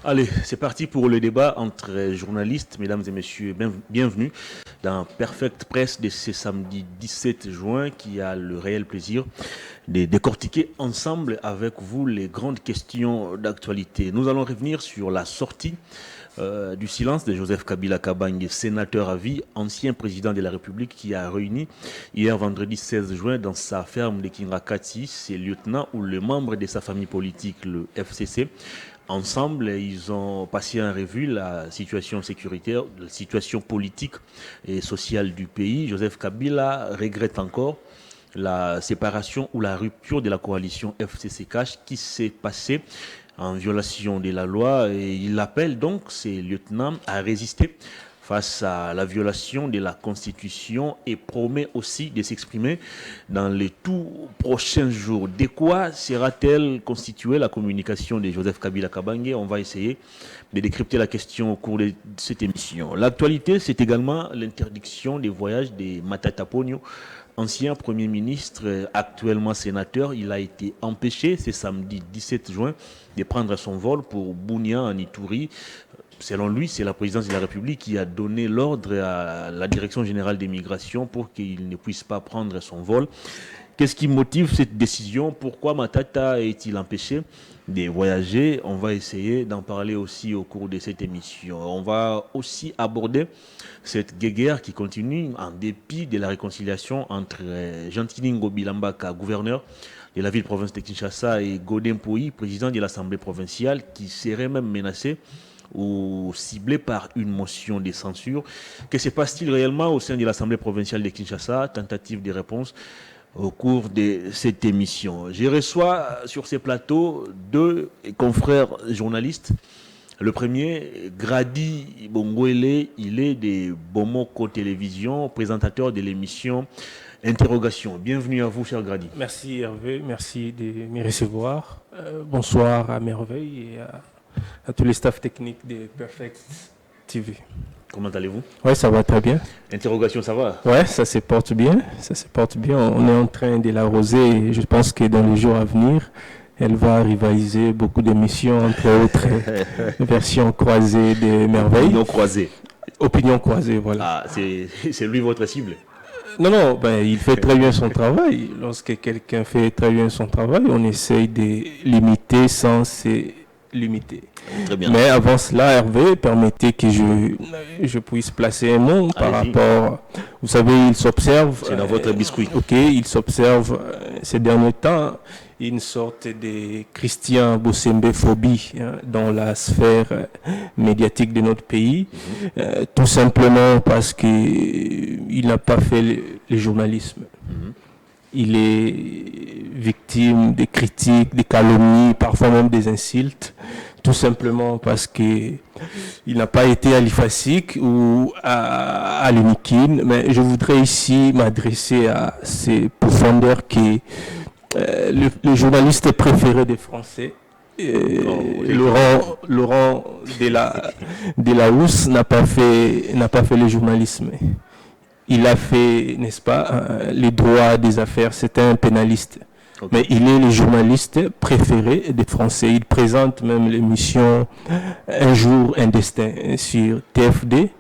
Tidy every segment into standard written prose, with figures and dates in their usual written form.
Allez, c'est parti pour le débat entre journalistes. Mesdames et messieurs, bienvenue dans Perfect Press de ce samedi 17 juin qui a le réel plaisir de décortiquer ensemble avec vous les grandes questions d'actualité. Nous allons revenir sur la sortie du silence de Joseph Kabila Kabange, sénateur à vie, ancien président de la République, qui a réuni hier vendredi 16 juin dans sa ferme de Kinrakati ses lieutenants ou les membres de sa famille politique, le FCC. Ensemble, ils ont passé en revue la situation sécuritaire, la situation politique et sociale du pays. Joseph Kabila regrette encore la séparation ou la rupture de la coalition FCC-CACH qui s'est passée en violation de la loi, et il appelle donc ses lieutenants à résister face à la violation de la Constitution et promet aussi de s'exprimer dans les tout prochains jours. De quoi sera-t-elle constituée la communication de Joseph Kabila Kabange? On va essayer de décrypter la question au cours de cette émission. L'actualité, c'est également l'interdiction des voyages de Matata Ponyo, ancien Premier ministre, actuellement sénateur. Il a été empêché ce samedi 17 juin de prendre son vol pour Bunia en Ituri. Selon lui, c'est la présidence de la République qui a donné l'ordre à la Direction générale des migrations pour qu'il ne puisse pas prendre son vol. Qu'est-ce qui motive cette décision? Pourquoi Matata est-il empêché de voyager? On va essayer d'en parler aussi au cours de cette émission. On va aussi aborder cette guerre qui continue en dépit de la réconciliation entre Jean-Tiningo Bilambaka, gouverneur de la ville-province de Kinshasa, et Godin Poyi, président de l'Assemblée provinciale, qui serait même menacé ou ciblé par une motion de censure. Que se passe-t-il réellement au sein de l'Assemblée provinciale de Kinshasa? Tentative de réponse au cours de cette émission. Je reçois sur ces plateaux deux confrères journalistes. Le premier, Grady Bongwele, il est de Bomoko Télévision, présentateur de l'émission Interrogation. Bienvenue à vous, cher Grady. Merci Hervé, merci de me recevoir. Bonsoir à Merveille et à tous les staffs techniques de Perfect TV. Comment allez-vous? Ouais, ça va très bien. Interrogation, ça va? Ouais, ça se porte bien. Ça se porte bien. On est en train de l'arroser et je pense que dans les jours à venir, elle va rivaliser beaucoup d'émissions, entre autres versions croisées de Merveille. Opinion croisée. Opinion croisée, voilà. Ah, c'est lui votre cible? Non, il fait très bien son travail. Lorsque quelqu'un fait très bien son travail, on essaye de l'imiter sans se limiter. Très bien. Mais avant cela, Hervé, permettez que je puisse placer un mot par rapport... Vous savez, il s'observe... C'est dans votre biscuit. Ok, il s'observe ces derniers temps une sorte de Christian Bossembe-phobie dans la sphère médiatique de notre pays, tout simplement parce qu'il n'a pas fait le journalisme. Il est victime des critiques, des calomnies, parfois même des insultes, tout simplement parce qu'il n'a pas été à l'IFASIC ou à l'UNIKIN. Mais je voudrais ici m'adresser à ces profondeurs qui le journaliste préféré des Français. Laurent Delahousse n'a pas fait le journalisme. Il a fait, n'est-ce pas, les droits des affaires. C'est un pénaliste. Okay. Mais il est le journaliste préféré des Français. Il présente même l'émission Un jour, un destin sur TFD.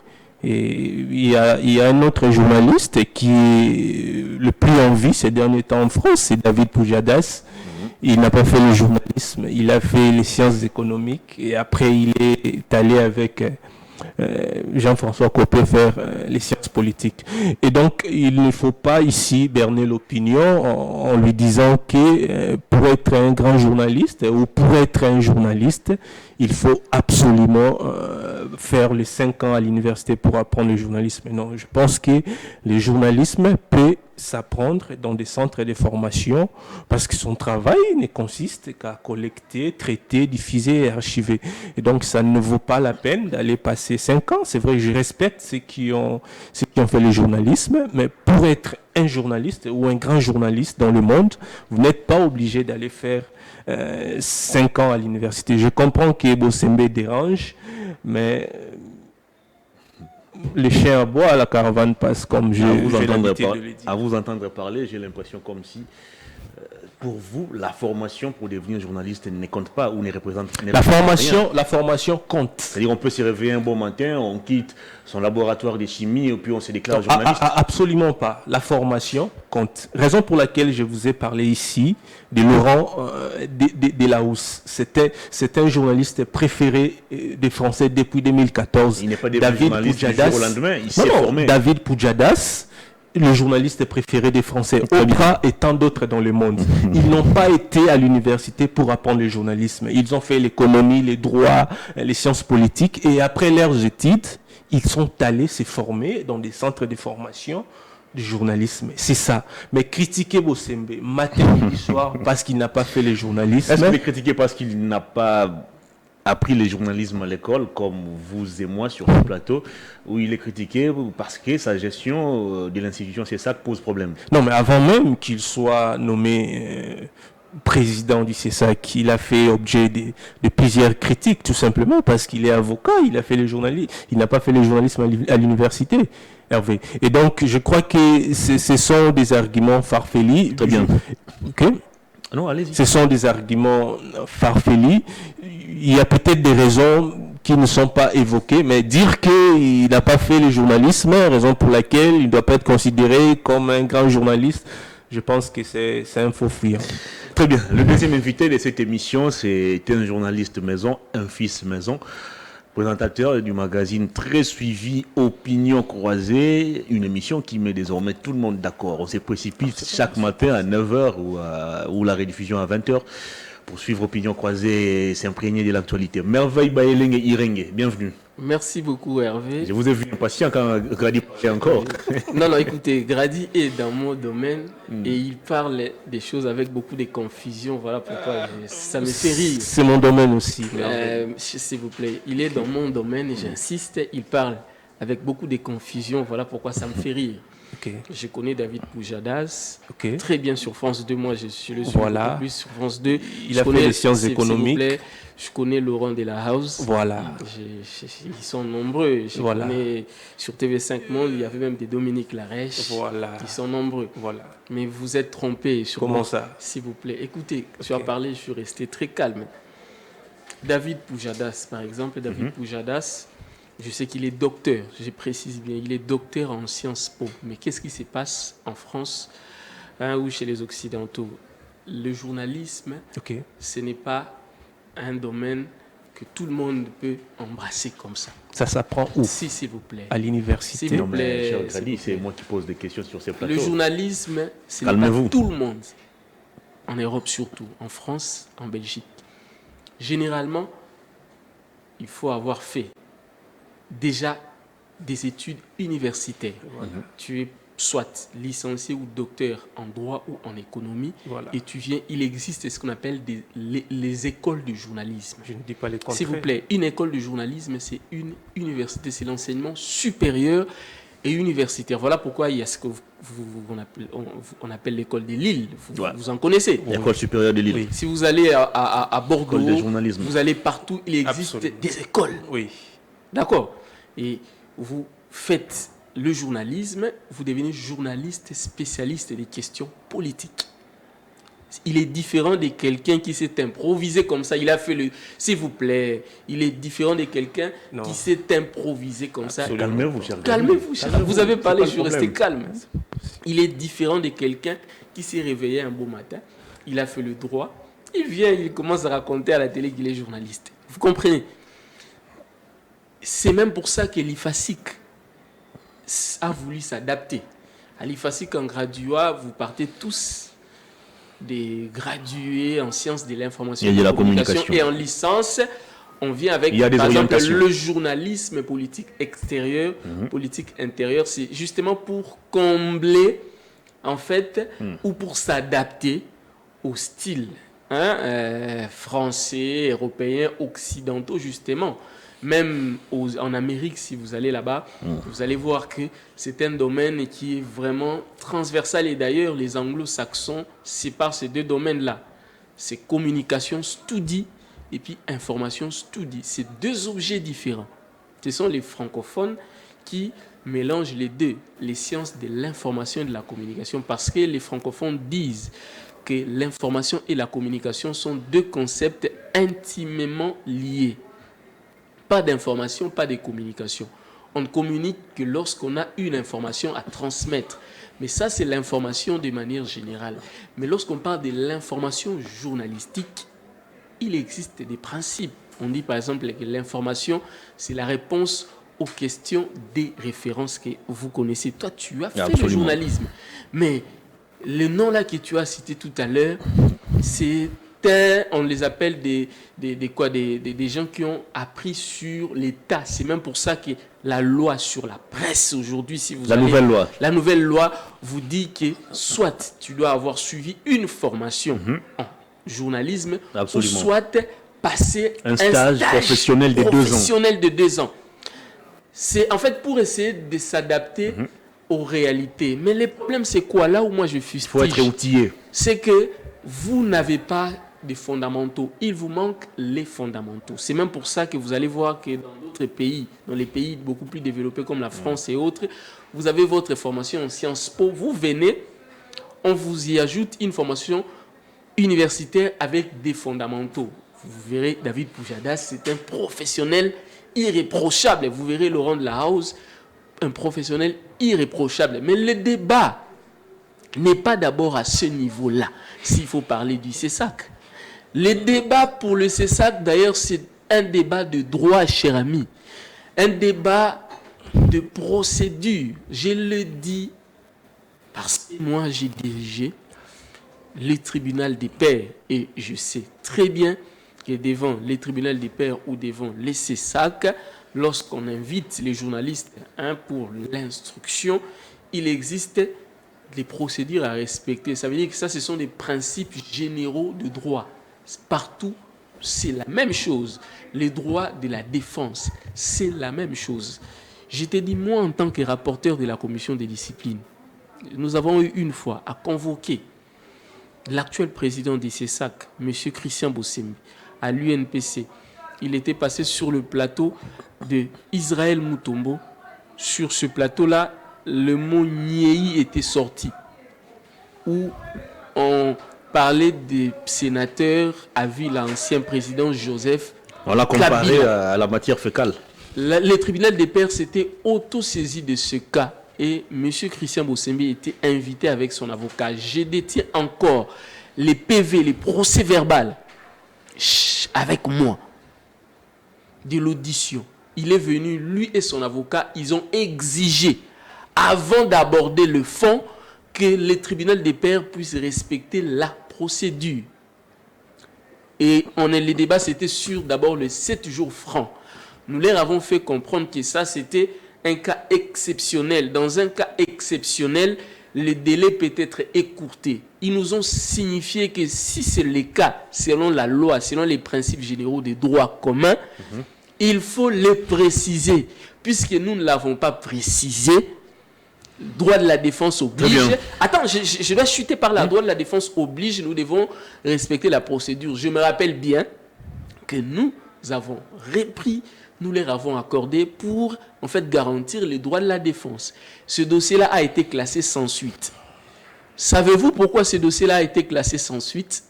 Et il y a un autre journaliste qui est le plus en vie ces derniers temps en France, c'est David Poujadas. Il n'a pas fait le journalisme, il a fait les sciences économiques et après il est allé avec Jean-François Copé faire les sciences politiques. Et donc il ne faut pas ici berner l'opinion en lui disant que pour être un grand journaliste ou pour être un journaliste, il faut absolument faire les 5 ans à l'université pour apprendre le journalisme. Non, je pense que le journalisme peut s'apprendre dans des centres de formation parce que son travail ne consiste qu'à collecter, traiter, diffuser et archiver. Et donc, ça ne vaut pas la peine d'aller passer 5 ans. C'est vrai que je respecte ceux qui ont fait le journalisme, mais pour être un journaliste ou un grand journaliste dans le monde, vous n'êtes pas obligé d'aller faire 5 ans à l'université. Je comprends que Bossembe dérange, mais les chiens aboient, la caravane passe, comme j'ai l'habitude de le dire. À vous entendre parler, j'ai l'impression comme si pour vous, la formation pour devenir journaliste ne compte pas ou ne représente rien. La formation compte. C'est-à-dire on peut se réveiller un bon matin, on quitte son laboratoire de chimie et puis on se déclare journaliste. Absolument pas. La formation compte. Raison pour laquelle je vous ai parlé ici de Laurent Delahousse. C'est un journaliste préféré des Français depuis 2014. Il n'est pas devenu journaliste du jour au lendemain, il s'est formé. David Poujadas, le journaliste préféré des Français, Oprah et tant d'autres dans le monde. Ils n'ont pas été à l'université pour apprendre le journalisme. Ils ont fait l'économie, les droits, les sciences politiques. Et après leurs études, ils sont allés se former dans des centres de formation du journalisme. C'est ça. Mais critiquer Bossembe matin, midi, soir, parce qu'il n'a pas fait le journalisme... Est-ce que vous critiquez parce qu'il n'a pas appris le journalisme à l'école, comme vous et moi sur le plateau, où il est critiqué parce que sa gestion de l'institution, c'est ça qui pose problème? Non, mais avant même qu'il soit nommé président du CESAC, il a fait objet de plusieurs critiques, tout simplement parce qu'il est avocat, il a fait le journalisme, il n'a pas fait le journalisme à l'université, Hervé. Et donc, je crois que ce sont des arguments farfelus. Très bien. Ok. Non, allez-y. Ce sont des arguments farfelus. Il y a peut-être des raisons qui ne sont pas évoquées, mais dire qu'il n'a pas fait le journalisme, raison pour laquelle il ne doit pas être considéré comme un grand journaliste, je pense que c'est un faux fuyant. Très bien. Le deuxième invité de cette émission, c'est un journaliste maison, un fils maison, présentateur du magazine très suivi Opinion Croisée, une émission qui met désormais tout le monde d'accord. On se précipite chaque matin à 9h ou la rediffusion à 20h pour suivre Opinion Croisée et s'imprégner de l'actualité. Merveille Baeleng et Irenge, bienvenue. Merci beaucoup Hervé. Je vous ai vu impatient quand Grady parlait encore. Non, écoutez, Grady est dans mon domaine et il parle des choses avec beaucoup de confusion. Voilà pourquoi ça me fait rire. C'est mon domaine aussi. S'il vous plaît, il est dans mon domaine et j'insiste, il parle avec beaucoup de confusion. Voilà pourquoi ça me fait rire. Okay. Je connais David Poujadas, okay. Très bien sur France 2. Moi, je le suis voilà. plus sur France 2. Il a fait les sciences économiques. Je connais Laurent Delahousse. Voilà. Ils sont nombreux. Je connais sur TV5 Monde, il y avait même des Dominique Larèche. Voilà. Ils sont nombreux. Voilà. Mais vous êtes trompés. Comment ça? S'il vous plaît. Écoutez, tu as parlé, je suis resté très calme. David Poujadas, par exemple. David Poujadas, je sais qu'il est docteur, je précise bien, il est docteur en Sciences Po. Mais qu'est-ce qui se passe en France ou chez les Occidentaux? Le journalisme, ce n'est pas un domaine que tout le monde peut embrasser comme ça. Ça s'apprend où? S'il vous plaît. À l'université. S'il vous plaît. Cher Grady, c'est moi qui pose des questions sur ces plateaux. Le journalisme, ce n'est pas tout le monde. En Europe surtout, en France, en Belgique. Généralement, il faut avoir fait déjà des études universitaires. Tu es soit licencié ou docteur en droit ou en économie, et tu viens, il existe ce qu'on appelle les écoles de journalisme. Je ne dis pas les contraires. S'il vous plaît, une école de journalisme, c'est une université, c'est l'enseignement supérieur et universitaire. Voilà pourquoi il y a ce qu'on appelle l'école de Lille. Vous en connaissez. L'école supérieure de Lille. Oui. Si vous allez à Bordeaux, vous allez partout, il existe des écoles. Oui. D'accord. Et vous faites le journalisme, vous devenez journaliste spécialiste des questions politiques. Il est différent de quelqu'un qui s'est improvisé comme ça. Il a fait le... S'il vous plaît, il est différent de quelqu'un qui s'est improvisé comme ça. Calmez-vous, cher. Calmez-vous, cher. Vous avez parlé, je suis resté calme. Il est différent de quelqu'un qui s'est réveillé un beau matin. Il a fait le droit. Il vient, il commence à raconter à la télé qu'il est journaliste. Vous comprenez? C'est même pour ça que l'IFASIC a voulu s'adapter. À l'IFASIC, en graduat, vous partez tous des gradués en sciences de l'information et de la communication. Et en licence, on vient avec, par exemple, le journalisme politique extérieur, politique intérieure. C'est justement pour combler, en fait, ou pour s'adapter au style français, européen, occidentaux, justement. Même en Amérique, si vous allez là-bas, vous allez voir que c'est un domaine qui est vraiment transversal. Et d'ailleurs, les anglo-saxons séparent ces deux domaines-là. C'est communication study et puis information study. C'est deux objets différents. Ce sont les francophones qui mélange les deux, les sciences de l'information et de la communication, parce que les francophones disent que l'information et la communication sont deux concepts intimement liés. Pas d'information, pas de communication. On ne communique que lorsqu'on a une information à transmettre. Mais ça, c'est l'information de manière générale. Mais lorsqu'on parle de l'information journalistique, il existe des principes. On dit par exemple que l'information, c'est la réponse aux questions des références que vous connaissez. Toi, tu as fait le journalisme. Mais le nom là que tu as cité tout à l'heure, on les appelle des gens qui ont appris sur l'État. C'est même pour ça que la loi sur la presse aujourd'hui, si vous la nouvelle loi vous dit que soit tu dois avoir suivi une formation en journalisme, ou soit passer un stage professionnel de 2 ans. C'est en fait pour essayer de s'adapter aux réalités. Mais le problème, c'est quoi? Là où moi je fustige, il faut être outillé. C'est que vous n'avez pas des fondamentaux. Il vous manque les fondamentaux. C'est même pour ça que vous allez voir que dans d'autres pays, dans les pays beaucoup plus développés comme la France et autres, vous avez votre formation en Sciences Po. Vous venez, on vous y ajoute une formation universitaire avec des fondamentaux. Vous verrez, David Poujadas, c'est un professionnel irréprochable. Vous verrez Laurent de la House, un professionnel irréprochable. Mais le débat n'est pas d'abord à ce niveau-là, s'il faut parler du CESAC. Le débat pour le CESAC, d'ailleurs, c'est un débat de droit, cher ami. Un débat de procédure. Je le dis parce que moi, j'ai dirigé le tribunal des pairs et je sais très bien que devant les tribunaux des pairs ou devant les CESAC, lorsqu'on invite les journalistes pour l'instruction, il existe des procédures à respecter. Ça veut dire que ça, ce sont des principes généraux de droit. Partout, c'est la même chose. Les droits de la défense, c'est la même chose. Je t'ai dit, moi, en tant que rapporteur de la commission des disciplines, nous avons eu une fois à convoquer l'actuel président des CESAC, M. Christian Bossembi, à l'UNPC. Il était passé sur le plateau de Israël Mutombo. Sur ce plateau-là, le mot Niei était sorti, où on parlait des sénateurs à vie l'ancien président Joseph. On l'a comparé à la matière fécale. Le tribunal des pairs s'était auto-saisi de ce cas et M. Christian Bossembi était invité avec son avocat. Je détiens encore les PV, les procès-verbaux avec moi de l'audition. Il est venu, lui et son avocat, ils ont exigé, avant d'aborder le fond, que le tribunal des pairs puisse respecter la procédure. Et les débats, c'était sur d'abord les 7 jours francs. Nous leur avons fait comprendre que ça, c'était un cas exceptionnel. Dans un cas exceptionnel, le délai peut être écourté. Ils nous ont signifié que si c'est le cas, selon la loi, selon les principes généraux des droits communs, il faut les préciser. Puisque nous ne l'avons pas précisé, droit de la défense oblige. Attends, je dois chuter par là. Droit de la défense oblige, nous devons respecter la procédure. Je me rappelle bien que nous avons repris, nous leur avons accordé pour en fait garantir les droits de la défense. Ce dossier-là a été classé sans suite. Savez-vous pourquoi ce dossier-là a été classé sans suite?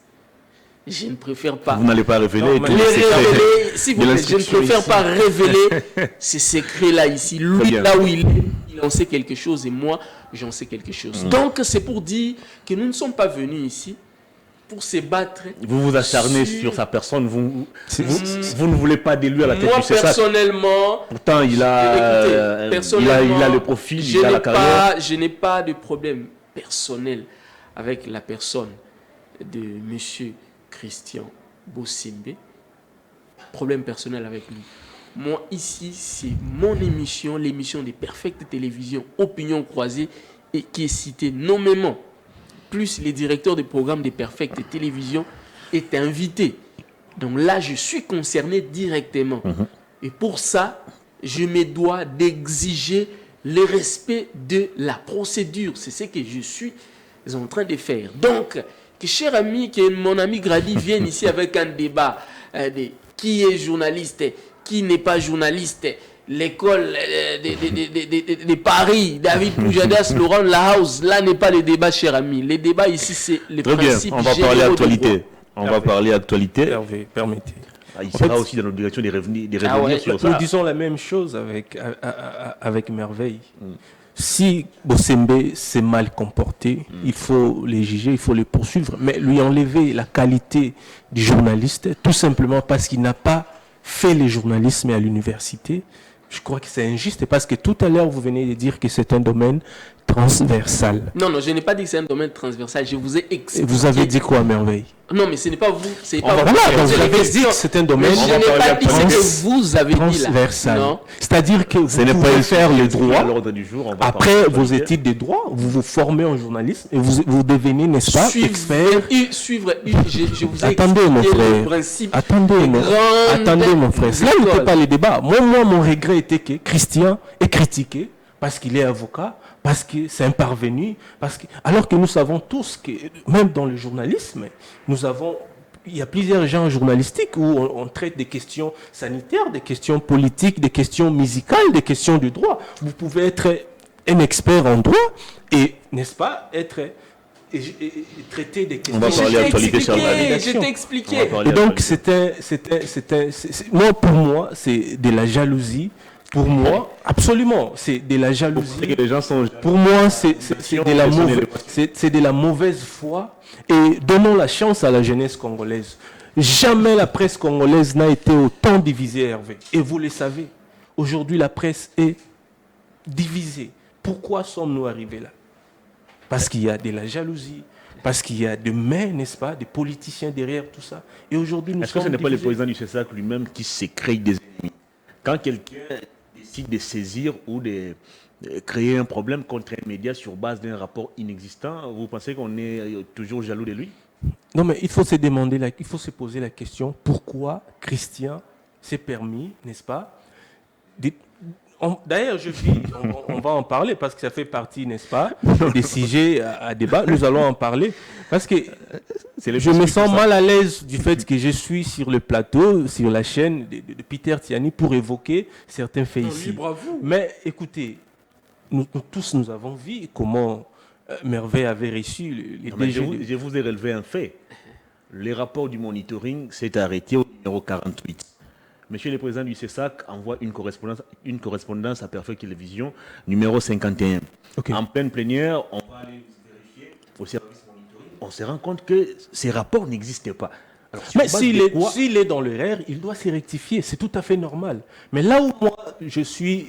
Je ne préfère pas. Vous n'allez pas révéler. S'il vous plaît, je ne préfère pas révéler ces secrets-là ici. Lui, là où il en sait quelque chose et moi, j'en sais quelque chose. Donc, c'est pour dire que nous ne sommes pas venus ici pour se battre. Vous vous acharnez sur sa personne. Vous ne voulez pas d'élu à la tête du CESAC. Moi, personnellement, pourtant, il a le profil, il a la carrière. Je n'ai pas de problème personnel avec la personne de M. Christian Bossembi. Problème personnel avec lui. Moi, ici, c'est mon émission, l'émission des Perfectes Télévisions, Opinion Croisée, et qui est citée nommément. Plus les directeurs des programmes des Perfectes Télévisions est invité. Donc là, je suis concerné directement. Et pour ça, je me dois d'exiger le respect de la procédure. C'est ce que je suis en train de faire. Donc, que cher ami, que mon ami Grady vienne ici avec un débat de qui est journaliste, qui n'est pas journaliste, l'école de Paris, David Pujadas, Laurent Lahouse. Là n'est pas le débat, cher ami. Le débat ici, c'est les principes. On va parler actualité. On va parler actualité. Hervé, permettez. Il sera aussi dans l'obligation de revenir sur ça. Nous disons la même chose avec Merveille. Si Bossembe s'est mal comporté, il faut les juger, il faut les poursuivre, mais lui enlever la qualité du journaliste, tout simplement parce qu'il n'a pas fait le journalisme à l'université, je crois que c'est injuste, parce que tout à l'heure, vous venez de dire que c'est un domaine transversal. Non, je n'ai pas dit que c'est un domaine transversal, je vous ai expliqué. Vous avez dit quoi, Merveille? Non, mais ce n'est pas vous. C'est pas voilà, donc vous avez dit que c'est un domaine je n'ai pas dit ce que vous avez dit là. C'est-à-dire que vous pouvez faire le droit. Du jour, après vos études de droit, vous vous formez en journalisme et vous devenez, n'est-ce pas, expert. Je vous ai Attendez, mon frère. Attendez, mon frère. Cela n'était pas le débat. Moi, mon regret était que Christian est critiqué parce qu'il est avocat, parce que c'est un parvenu, alors que nous savons tous que, même dans le journalisme, il y a plusieurs genres journalistiques où on traite des questions sanitaires, des questions politiques, des questions musicales, des questions de droit. Vous pouvez être un expert en droit et, n'est-ce pas, traiter des questions. On va parler actualité sur la validation. Je t'ai expliqué. Et donc, pour moi, c'est de la jalousie. Pour moi, absolument, c'est de la jalousie. Pour moi, c'est de la mauvaise foi. Et donnons la chance à la jeunesse congolaise. Jamais la presse congolaise n'a été autant divisée, Hervé. Et vous le savez, aujourd'hui, la presse est divisée. Pourquoi sommes-nous arrivés là? Parce qu'il y a de la jalousie, parce qu'il y a des mains, n'est-ce pas, des politiciens derrière tout ça. Et aujourd'hui, nous sommes Est-ce que ce n'est pas le divisés. président du CESAC lui-même qui se crée des ennemis? Quand quelqu'un décide de saisir ou de créer un problème contre un média sur base d'un rapport inexistant, vous pensez qu'on est toujours jaloux de lui? Non, mais il faut se poser la question, pourquoi Christian s'est permis, n'est-ce pas, d'ailleurs, on va en parler parce que ça fait partie, n'est-ce pas, des sujets à débat. Nous allons en parler parce que je me sens mal à l'aise du fait que je suis sur le plateau, sur la chaîne de Peter Tiani pour évoquer certains faits ici. Mais écoutez, nous tous, nous avons vu comment Merveille avait reçu les DG. Je vous ai relevé un fait. Le rapport du monitoring s'est arrêté au numéro 48. Monsieur le Président du CESAC envoie une correspondance à Perfect Télévision, numéro 51. Okay. En pleine plénière, on va aller vérifier au service monitoring. On se rend compte que ces rapports n'existaient pas. Alors, mais s'il est dans l'erreur, il doit se rectifier. C'est tout à fait normal. Mais là où moi, je suis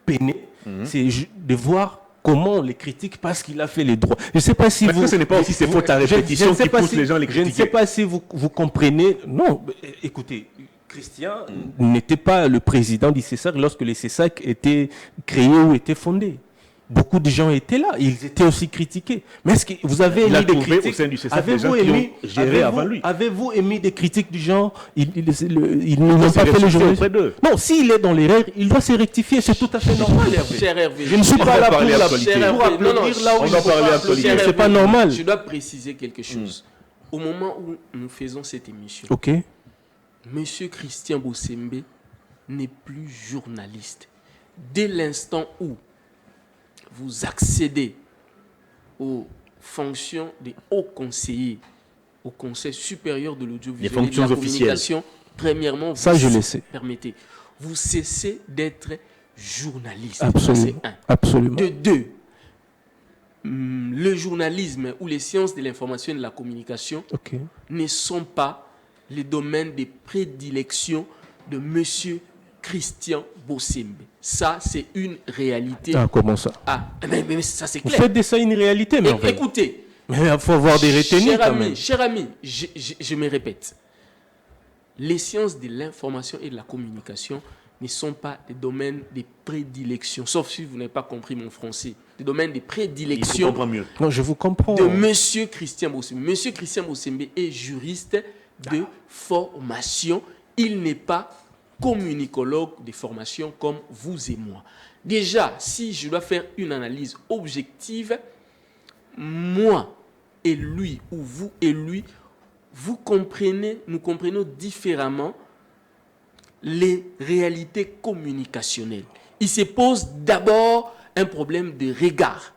peiné, c'est de voir comment on les critique parce qu'il a fait les droits. Je ne sais pas si parce que ce n'est pas aussi ces fautes à répétition qui poussent les gens à les critiquer. Je ne sais pas si vous comprenez. Non, écoutez. Christian n'était pas le président du CESAC lorsque le CESAC était créé ou était fondé. Beaucoup de gens étaient là, ils étaient aussi critiqués. Mais est-ce que vous avez émis des critiques au sein du CESAC, avez-vous émis des critiques du genre ils n'ont pas fait le journalisme? Non, s'il est dans l'erreur, il doit se rectifier, c'est tout à fait normal, Hervé. Cher Hervé, je ne suis pas là pour applaudir là où il faut pas applaudir, c'est pas normal. Je dois préciser quelque chose. Au moment où nous faisons cette émission, ok. Monsieur Christian Bossembe n'est plus journaliste. Dès l'instant où vous accédez aux fonctions des hauts conseillers, au Conseil supérieur de l'audiovisuel et de la communication, premièrement, permettez, vous cessez d'être journaliste. Absolument. Absolument. De deux, le journalisme ou les sciences de l'information et de la communication ne sont pas les domaines de prédilection de Monsieur Christian Bossembe. Ça, c'est une réalité. Ah, comment ça? Ah, mais ça, c'est clair. Vous faites de ça une réalité, mais écoutez. Mais il faut avoir des retenues quand même. Cher ami, je me répète. Les sciences de l'information et de la communication ne sont pas des domaines de prédilection, sauf si vous n'avez pas compris mon français. Des domaines de prédilection. Je comprends mieux. Non, je vous comprends. De Monsieur Christian Bossembe. Monsieur Christian Bossembe est juriste de formation. Il n'est pas communicologue de formation comme vous et moi. Déjà, si je dois faire une analyse objective, moi et lui, ou vous et lui, nous comprenons différemment les réalités communicationnelles. Il se pose d'abord un problème de regard,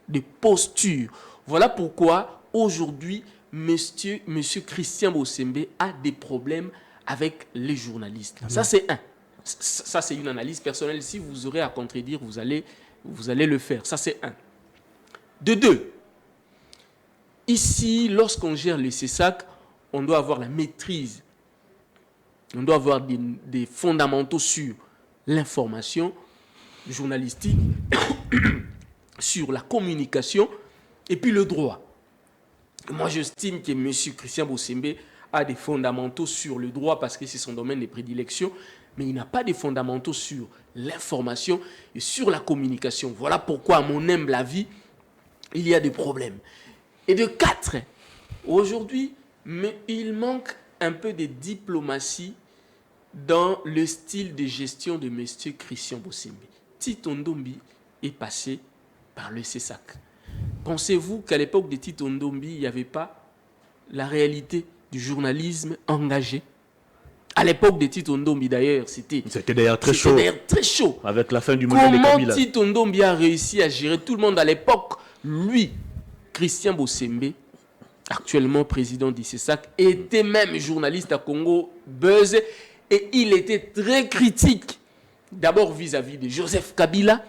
de posture. Voilà pourquoi aujourd'hui, monsieur Christian Bossembe a des problèmes avec les journalistes. Ça, c'est un. Ça, c'est une analyse personnelle. Si vous aurez à contredire, vous allez le faire. Ça, c'est un. De deux, ici, lorsqu'on gère le CESAC, on doit avoir la maîtrise. On doit avoir des fondamentaux sur l'information journalistique, sur la communication et puis le droit. Moi, j'estime que M. Christian Bossembe a des fondamentaux sur le droit parce que c'est son domaine de prédilection, mais il n'a pas de fondamentaux sur l'information et sur la communication. Voilà pourquoi, à mon humble avis, il y a des problèmes. Et de 4, aujourd'hui, mais il manque un peu de diplomatie dans le style de gestion de M. Christian Bossembe. Tito Ndombi est passé par le CESAC. Pensez-vous qu'à l'époque de Tito Ndombi, il n'y avait pas la réalité du journalisme engagé? À l'époque de Tito Ndombi, d'ailleurs, c'était d'ailleurs très chaud. Avec la fin du modèle de Kabila. Comment Tito Ndombi a réussi à gérer tout le monde à l'époque? Lui, Christian Bossembe, actuellement président du CESAC, était même journaliste à Congo Buzz et il était très critique, d'abord vis-à-vis de Joseph Kabila,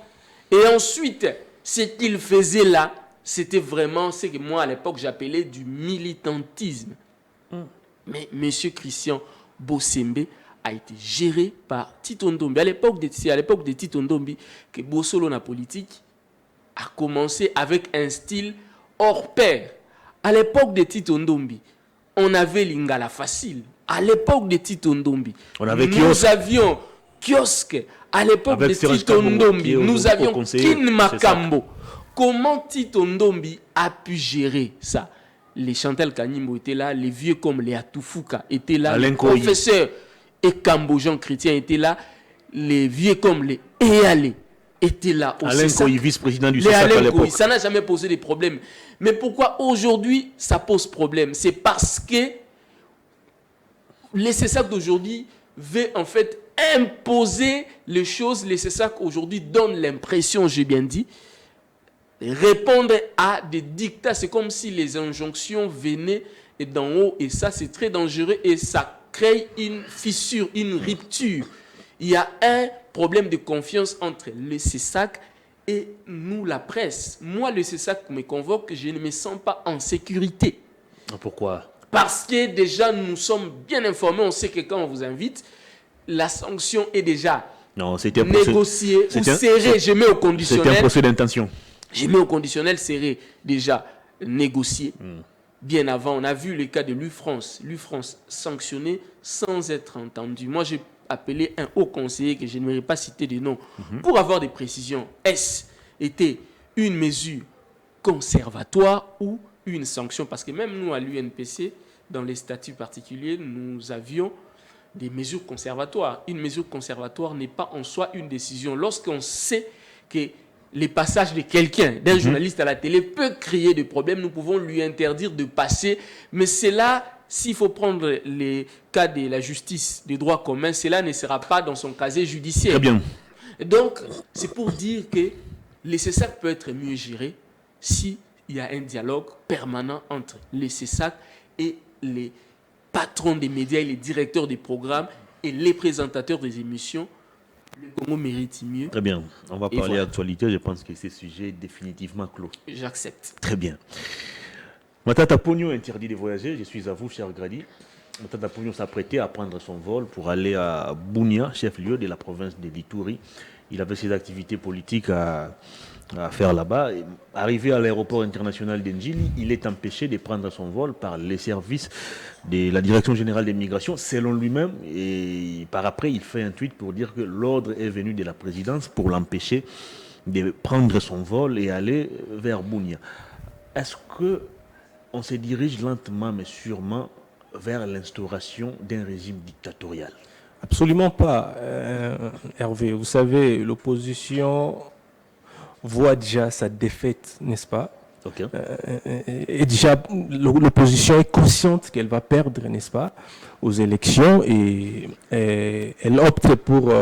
et ensuite, ce qu'il faisait là, c'était vraiment ce que moi à l'époque j'appelais du militantisme. Mais M. Christian Bossembe a été géré par Tito Ndombi. C'est à l'époque de Tito Ndombi que Bossolo na politique a commencé avec un style hors pair. À l'époque de Tito Ndombi, on avait Lingala facile. À l'époque de Tito Ndombi, nous avions kiosque. À l'époque de Tito Ndombi, nous avions Kin Makambo. Comment Tito Ndombi a pu gérer ça? Les Chantal Kanimbo étaient là, les vieux comme les Atoufuka étaient là, les professeurs et Cambodgian chrétiens étaient là, les vieux comme les Eyale étaient là au Alain CESAC. Koyi, vice-président du CESAC à l'époque. Ça n'a jamais posé de problème. Mais pourquoi aujourd'hui ça pose problème? C'est parce que les CESAC d'aujourd'hui veut en fait imposer les choses. Les CESAC aujourd'hui donnent l'impression, j'ai bien dit, répondre à des dictats. C'est comme si les injonctions venaient d'en haut et ça c'est très dangereux et ça crée une fissure, une rupture. Il y a un problème de confiance entre le CESAC et nous, la presse. Moi, le CESAC me convoque, je ne me sens pas en sécurité. Pourquoi? Parce que déjà, nous sommes bien informés. On sait que quand on vous invite, la sanction est déjà négociée ou serrée. Je mets au conditionnel. C'était un procès d'intention. Je mets au conditionnel serré, déjà négocié. Bien avant, on a vu le cas de l'UFrance. L'UFrance sanctionné sans être entendu. Moi, j'ai appelé un haut conseiller que je n'aimerais pas citer de nom pour avoir des précisions. Est-ce était une mesure conservatoire ou une sanction? Parce que même nous, à l'UNPC, dans les statuts particuliers, nous avions des mesures conservatoires. Une mesure conservatoire n'est pas en soi une décision. Lorsqu'on sait que les passages de quelqu'un, d'un journaliste à la télé, peut créer des problèmes, nous pouvons lui interdire de passer. Mais c'est là, s'il faut prendre les cas de la justice, des droits communs, cela ne sera pas dans son casier judiciaire. Très bien. Donc, c'est pour dire que le CESAC peut être mieux géré s'il y a un dialogue permanent entre le CESAC et les patrons des médias et les directeurs des programmes et les présentateurs des émissions. Le Congo mérite mieux. Très bien. On va parler actualité. Je pense que ce sujet est définitivement clos. J'accepte. Très bien. Matata Pogno interdit de voyager. Je suis à vous, cher Grady. Matata Pogno s'apprêtait à prendre son vol pour aller à Bunia, chef-lieu de la province de l'Ituri. Il avait ses activités politiques à faire là-bas. Arrivé à l'aéroport international d'Enjili, il est empêché de prendre son vol par les services de la Direction générale des migrations, selon lui-même. Et par après, il fait un tweet pour dire que l'ordre est venu de la présidence pour l'empêcher de prendre son vol et aller vers Bunia. Est-ce qu'on se dirige lentement mais sûrement vers l'instauration d'un régime dictatorial? Absolument pas, Hervé. Vous savez, l'opposition voit déjà sa défaite, n'est-ce pas? Okay. Et déjà, l'opposition est consciente qu'elle va perdre, n'est-ce pas, aux élections, et elle opte pour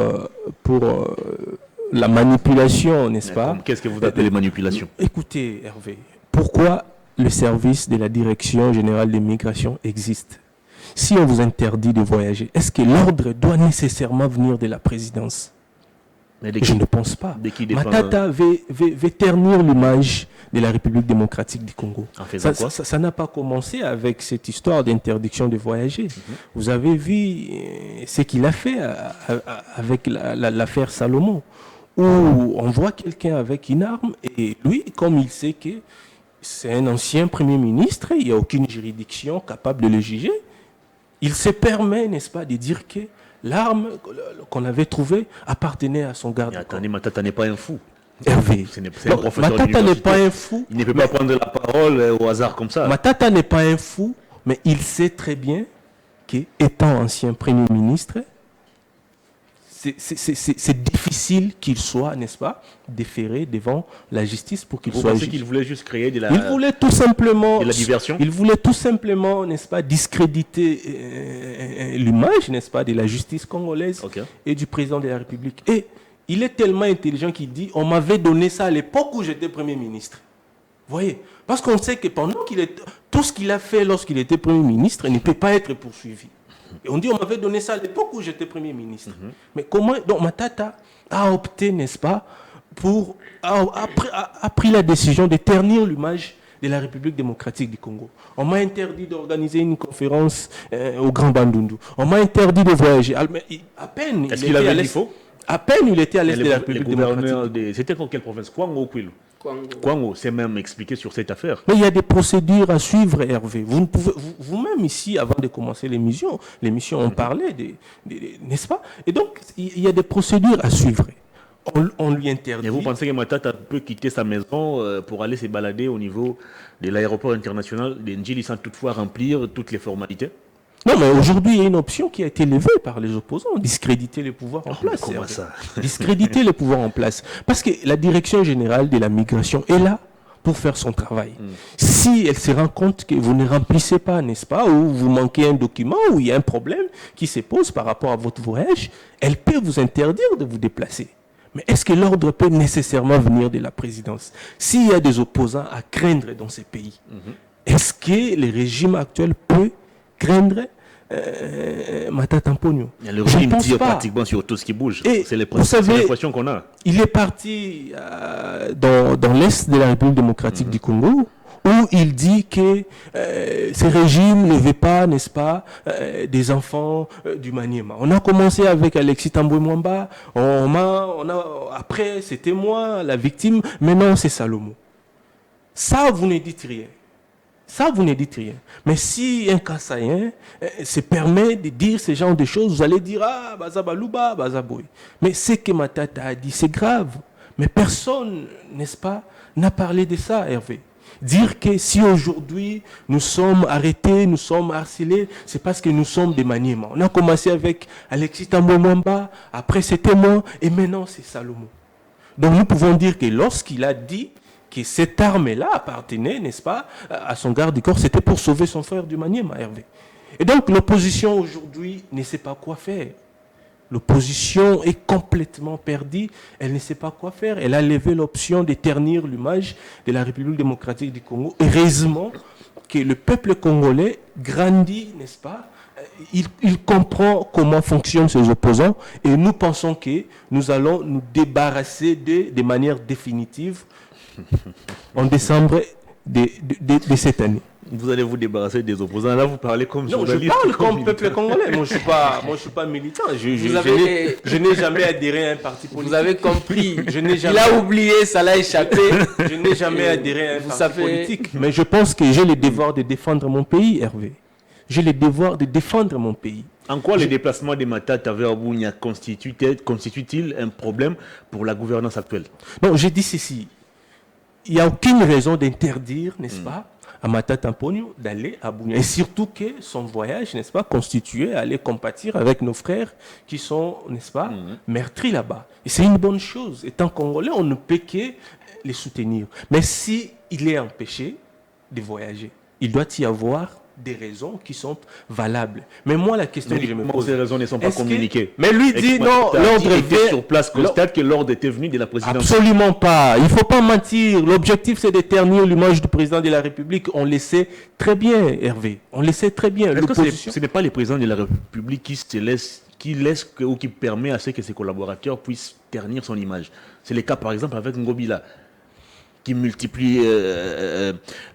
la manipulation, n'est-ce pas? Qu'est-ce que vous appelez manipulation? Écoutez, Hervé, pourquoi le service de la Direction générale des migrations existe? Si on vous interdit de voyager, est-ce que l'ordre doit nécessairement venir de la présidence? Je ne pense pas. Matata veut ternir l'image de la République démocratique du Congo. Ça n'a pas commencé avec cette histoire d'interdiction de voyager. Vous avez vu ce qu'il a fait avec l'affaire Salomon, où on voit quelqu'un avec une arme, et lui, comme il sait que c'est un ancien Premier ministre, il n'y a aucune juridiction capable de le juger, il se permet, n'est-ce pas, de dire que l'arme qu'on avait trouvée appartenait à son garde. Attendez, Matata n'est pas un fou. Hervé. Matata n'est pas un fou. Il ne peut pas prendre la parole au hasard comme ça. Matata n'est pas un fou, mais il sait très bien qu'étant ancien Premier ministre, c'est difficile qu'il soit, n'est-ce pas, déféré devant la justice pour qu'il soit Vous pensez jugé. qu'il voulait juste créer de la diversion. Il voulait tout simplement, n'est-ce pas, discréditer l'image, n'est-ce pas, de la justice congolaise et du président de la République. Et il est tellement intelligent qu'il dit, on m'avait donné ça à l'époque où j'étais Premier ministre. Vous voyez? Parce qu'on sait que pendant tout ce qu'il a fait lorsqu'il était Premier ministre ne peut pas être poursuivi. Et on dit, on m'avait donné ça à l'époque où j'étais Premier ministre. Mais comment... Donc, Matata a opté, n'est-ce pas, a pris la décision de ternir l'image de la République démocratique du Congo. On m'a interdit d'organiser une conférence au Grand Bandundu. On m'a interdit de voyager. À peine... Est-ce qu'il avait dit faux? À peine il était à l'est de la République démocratique. C'était dans quelle province? Kwango ou Kwilu? Kwango s'est même expliqué sur cette affaire. Mais il y a des procédures à suivre, Hervé. Vous-même ici, avant de commencer l'émission, on parlait, n'est-ce pas? Et donc, il y a des procédures à suivre. On lui interdit. Et vous pensez que Matata peut quitter sa maison pour aller se balader au niveau de l'aéroport international d'Ndjili sans toutefois remplir toutes les formalités? Non, mais aujourd'hui, il y a une option qui a été levée par les opposants, discréditer les pouvoirs en place. Comment ça? Discréditer les pouvoirs en place. Parce que la Direction générale de la migration est là pour faire son travail. Si elle se rend compte que vous ne remplissez pas, n'est-ce pas, ou vous manquez un document, ou il y a un problème qui se pose par rapport à votre voyage, elle peut vous interdire de vous déplacer. Mais est-ce que l'ordre peut nécessairement venir de la présidence? S'il y a des opposants à craindre dans ces pays, est-ce que le régime actuel peut craindre Matata Mponyo? Le régime tire pratiquement sur tout ce qui bouge. C'est l'impression qu'on a. Il est parti dans l'est de la République démocratique du Congo, où il dit que ce régime ne veut pas, n'est-ce pas, des enfants du Maniema. On a commencé avec Alexis Tambwe Mwamba, après c'était moi, la victime, maintenant c'est Salomon. Ça, vous ne dites rien. Ça, vous ne dites rien. Mais si un Kassaïen se permet de dire ce genre de choses, vous allez dire, ah, Bazabalouba, Bazaboui. Mais ce que Matata a dit, c'est grave. Mais personne, n'est-ce pas, n'a parlé de ça, Hervé. Dire que si aujourd'hui nous sommes arrêtés, nous sommes harcelés, c'est parce que nous sommes des Maniema. On a commencé avec Alexis Tambwe Mwamba, après c'était moi, et maintenant c'est Salomon. Donc nous pouvons dire que lorsqu'il a dit que cette arme-là appartenait, n'est-ce pas, à son garde du corps, c'était pour sauver son frère du Maniema, Hervé. Et donc l'opposition aujourd'hui ne sait pas quoi faire. L'opposition est complètement perdue, elle ne sait pas quoi faire. Elle a levé l'option de ternir l'image de la République démocratique du Congo. Heureusement que le peuple congolais grandit, n'est-ce pas? Il comprend comment fonctionnent ses opposants et nous pensons que nous allons nous débarrasser de manière définitive en décembre de cette année. Vous allez vous débarrasser des opposants. Là, vous parlez comme journaliste. Non, je parle comme peuple congolais. Moi, je suis pas militant. Je n'ai jamais adhéré à un parti politique. Vous avez compris. Il a oublié, ça l'a échappé. Je n'ai jamais adhéré à un parti politique. Mais je pense que j'ai le devoir de défendre mon pays, Hervé. J'ai le devoir de défendre mon pays. En quoi le déplacement de Matata vers Bunia constitue-t-il un problème pour la gouvernance actuelle? Non, j'ai dit ceci. Il n'y a aucune raison d'interdire, n'est-ce pas, à Matata Ponyo d'aller à Bunia. Et surtout que son voyage, n'est-ce pas, constituait à aller compatir avec nos frères qui sont, n'est-ce pas, meurtris là-bas. Et c'est une bonne chose. Étant Congolais, on ne peut que les soutenir. Mais si il est empêché de voyager, il doit y avoir des raisons qui sont valables. Mais moi, la question que je me pose... Ces raisons ne sont pas communiquées. Mais lui dit, non, l'ordre était sur place, constate que l'ordre était venu de la présidence. Absolument pas. Il ne faut pas mentir. L'objectif, c'est de ternir l'image du président de la République. On le sait très bien, Hervé. On le sait très bien. Est-ce que ce n'est pas le président de la République qui laisse ou qui permet à ce que ses collaborateurs puissent ternir son image? C'est le cas, par exemple, avec Ngobila, qui multiplie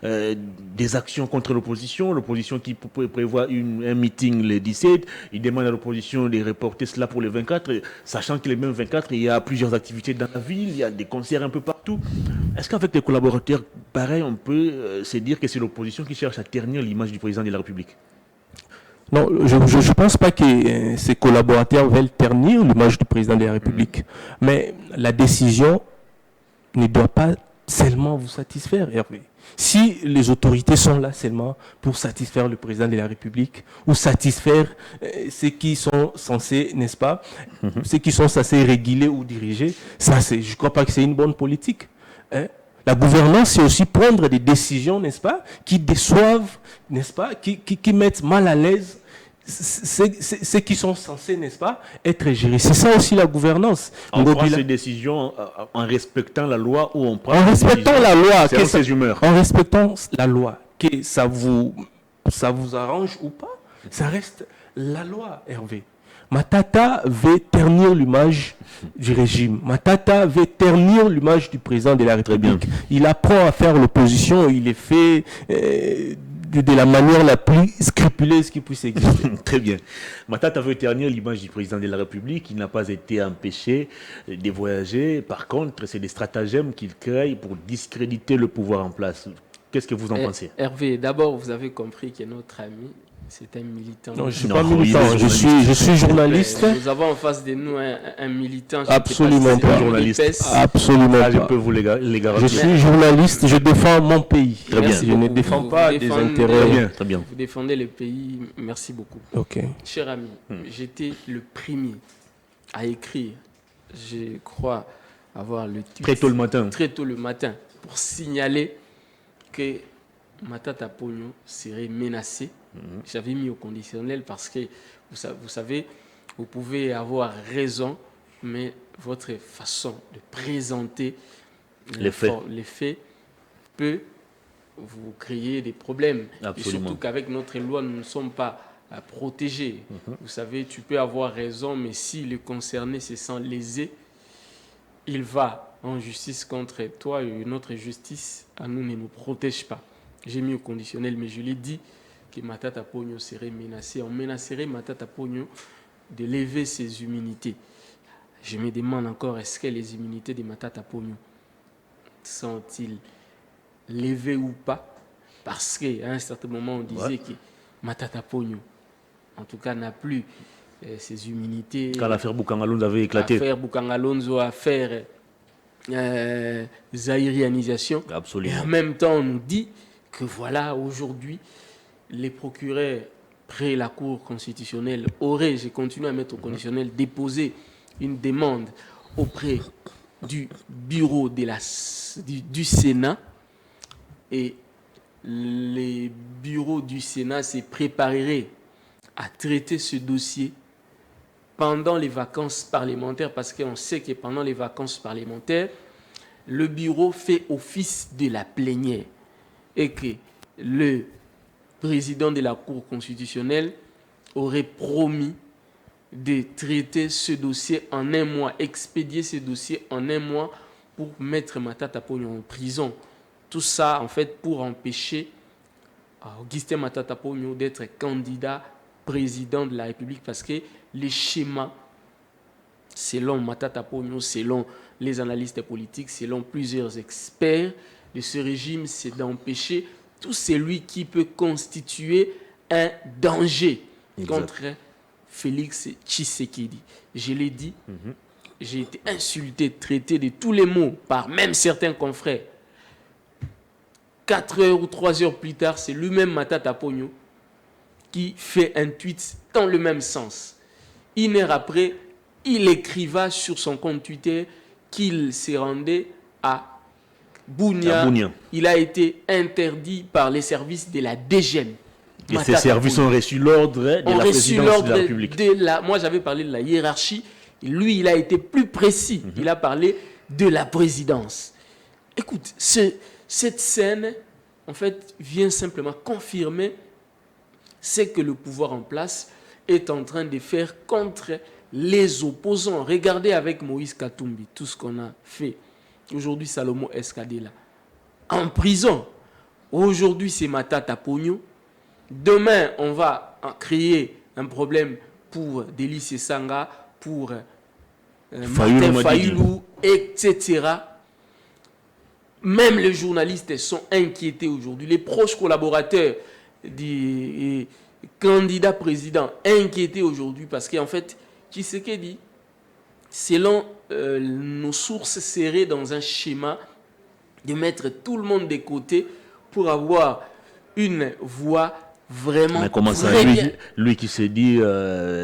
des actions contre l'opposition qui prévoit un meeting le 17, il demande à l'opposition de reporter cela pour le 24, sachant que le même 24, il y a plusieurs activités dans la ville, il y a des concerts un peu partout. Est-ce qu'avec des collaborateurs pareils, on peut se dire que c'est l'opposition qui cherche à ternir l'image du président de la République? Non, je ne pense pas que ses collaborateurs veulent ternir l'image du président de la République. Mais la décision ne doit pas seulement vous satisfaire, Hervé. Si les autorités sont là seulement pour satisfaire le président de la République ou satisfaire ceux qui sont censés, n'est-ce pas, ceux qui sont censés réguler ou diriger, ça, je ne crois pas que c'est une bonne politique. Hein? La gouvernance, c'est aussi prendre des décisions, n'est-ce pas, qui déçoivent, n'est-ce pas, qui mettent mal à l'aise ceux qui sont censés, n'est-ce pas, être gérés. C'est ça aussi la gouvernance. On prend ces décisions en respectant la loi ou on prend en respectant la loi, ses humeurs. En respectant la loi, que ça vous arrange ou pas, ça reste la loi, Hervé. Matata veut ternir l'image du régime. Matata veut ternir l'image du président de la République. Il apprend à faire l'opposition, il est fait de la manière la plus scrupuleuse qui puisse exister. Très bien. Matata veut ternir l'image du président de la République. Il n'a pas été empêché de voyager. Par contre, c'est des stratagèmes qu'il crée pour discréditer le pouvoir en place. Qu'est-ce que vous en pensez? Hervé, d'abord, vous avez compris que notre ami, c'est un militant. Non, je ne suis pas militant, je suis journaliste. Nous avons en face de nous un militant. Absolument pas. Journaliste. Absolument pas. Je peux vous les garantir. Je suis journaliste, je défends mon pays. Très bien. Je ne défends pas des intérêts. Très bien. Vous défendez le pays. Merci beaucoup. Ok. Cher ami, j'étais le premier à écrire, je crois avoir le titre. Très tôt le matin. Très tôt le matin, pour signaler que Matata Ponyo serait menacé. J'avais mis au conditionnel parce que, vous savez, vous pouvez avoir raison, mais votre façon de présenter les faits peut vous créer des problèmes. Absolument. Et surtout qu'avec notre loi, nous ne sommes pas protégés. Vous savez, tu peux avoir raison, mais si le concerné se sent lésé, il va en justice contre toi et notre justice à nous ne nous protège pas. J'ai mis au conditionnel, mais je l'ai dit que Matata Ponyo serait menacé. On menacerait Matata Ponyo de lever ses immunités. Je me demande encore, est-ce que les immunités de Matata Ponyo sont-ils levées ou pas? Parce qu'à un certain moment, on disait que Matata Ponyo, en tout cas, n'a plus ses immunités. Quand l'affaire Boukangalonzo avait éclaté. L'affaire Boukangalonzo, affaire zaïrianisation. Absolument. Et en même temps, on nous dit que voilà, aujourd'hui, les procureurs près la Cour constitutionnelle auraient, j'ai continué à mettre au conditionnel, déposé une demande auprès du bureau du Sénat. Et les bureaux du Sénat se prépareraient à traiter ce dossier pendant les vacances parlementaires, parce qu'on sait que pendant les vacances parlementaires, le bureau fait office de la plénière et que le président de la Cour constitutionnelle aurait promis de traiter ce dossier en un mois, expédier ce dossier en un mois pour mettre Matata Ponyo en prison. Tout ça, en fait, pour empêcher Augustin Matata Ponyo d'être candidat président de la République, parce que les schémas, selon Matata Ponyo, selon les analystes politiques, selon plusieurs experts de ce régime, c'est d'empêcher tout celui qui peut constituer un danger contre Félix Tshisekedi. Je l'ai dit, j'ai été insulté, traité de tous les mots par même certains confrères. 4 heures ou 3 heures plus tard, c'est lui-même Matata Ponyo qui fait un tweet dans le même sens. 1 heure après, il écriva sur son compte Twitter qu'il s'est rendu à Bunia. Il a été interdit par les services de la DGN. Et ces services ont reçu l'ordre de la présidence de la République. Moi, j'avais parlé de la hiérarchie. Lui, il a été plus précis. Il a parlé de la présidence. Écoute, cette scène, en fait, vient simplement confirmer ce que le pouvoir en place est en train de faire contre les opposants. Regardez avec Moïse Katumbi, tout ce qu'on a fait. Aujourd'hui, Salomon Escadela, en prison. Aujourd'hui, c'est Matata Ponyo. Demain, on va créer un problème pour Délice Sanga, pour Martin Fayoulou, etc. Même les journalistes sont inquiétés aujourd'hui. Les proches collaborateurs des candidats présidents inquiétés aujourd'hui parce qu'en fait, Tshisekedi, selon nos sources serrées dans un schéma de mettre tout le monde de côté pour avoir une voix vraiment. Mais comment ça, lui qui se dit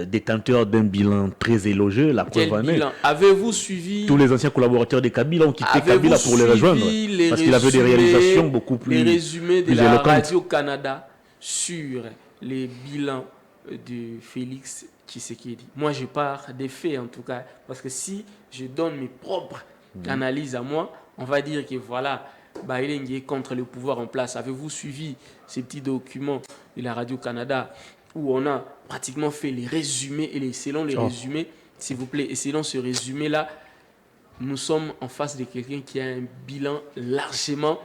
détenteur d'un bilan très élogieux, la preuve en est. Avez-vous suivi? Tous les anciens collaborateurs de Kabila ont quitté Kabila pour les rejoindre. Parce qu'il avait des réalisations beaucoup plus. Les résumés de la Radio-Canada sur les bilans de Félix Tshisekedi. Moi, je pars des faits en tout cas. Parce que si je donne mes propres analyses à moi, on va dire que voilà, Baïlengue est contre le pouvoir en place. Avez-vous suivi ces petits documents de la Radio-Canada où on a pratiquement fait les résumés et selon les résumés, s'il vous plaît, et selon ce résumé-là, nous sommes en face de quelqu'un qui a un bilan largement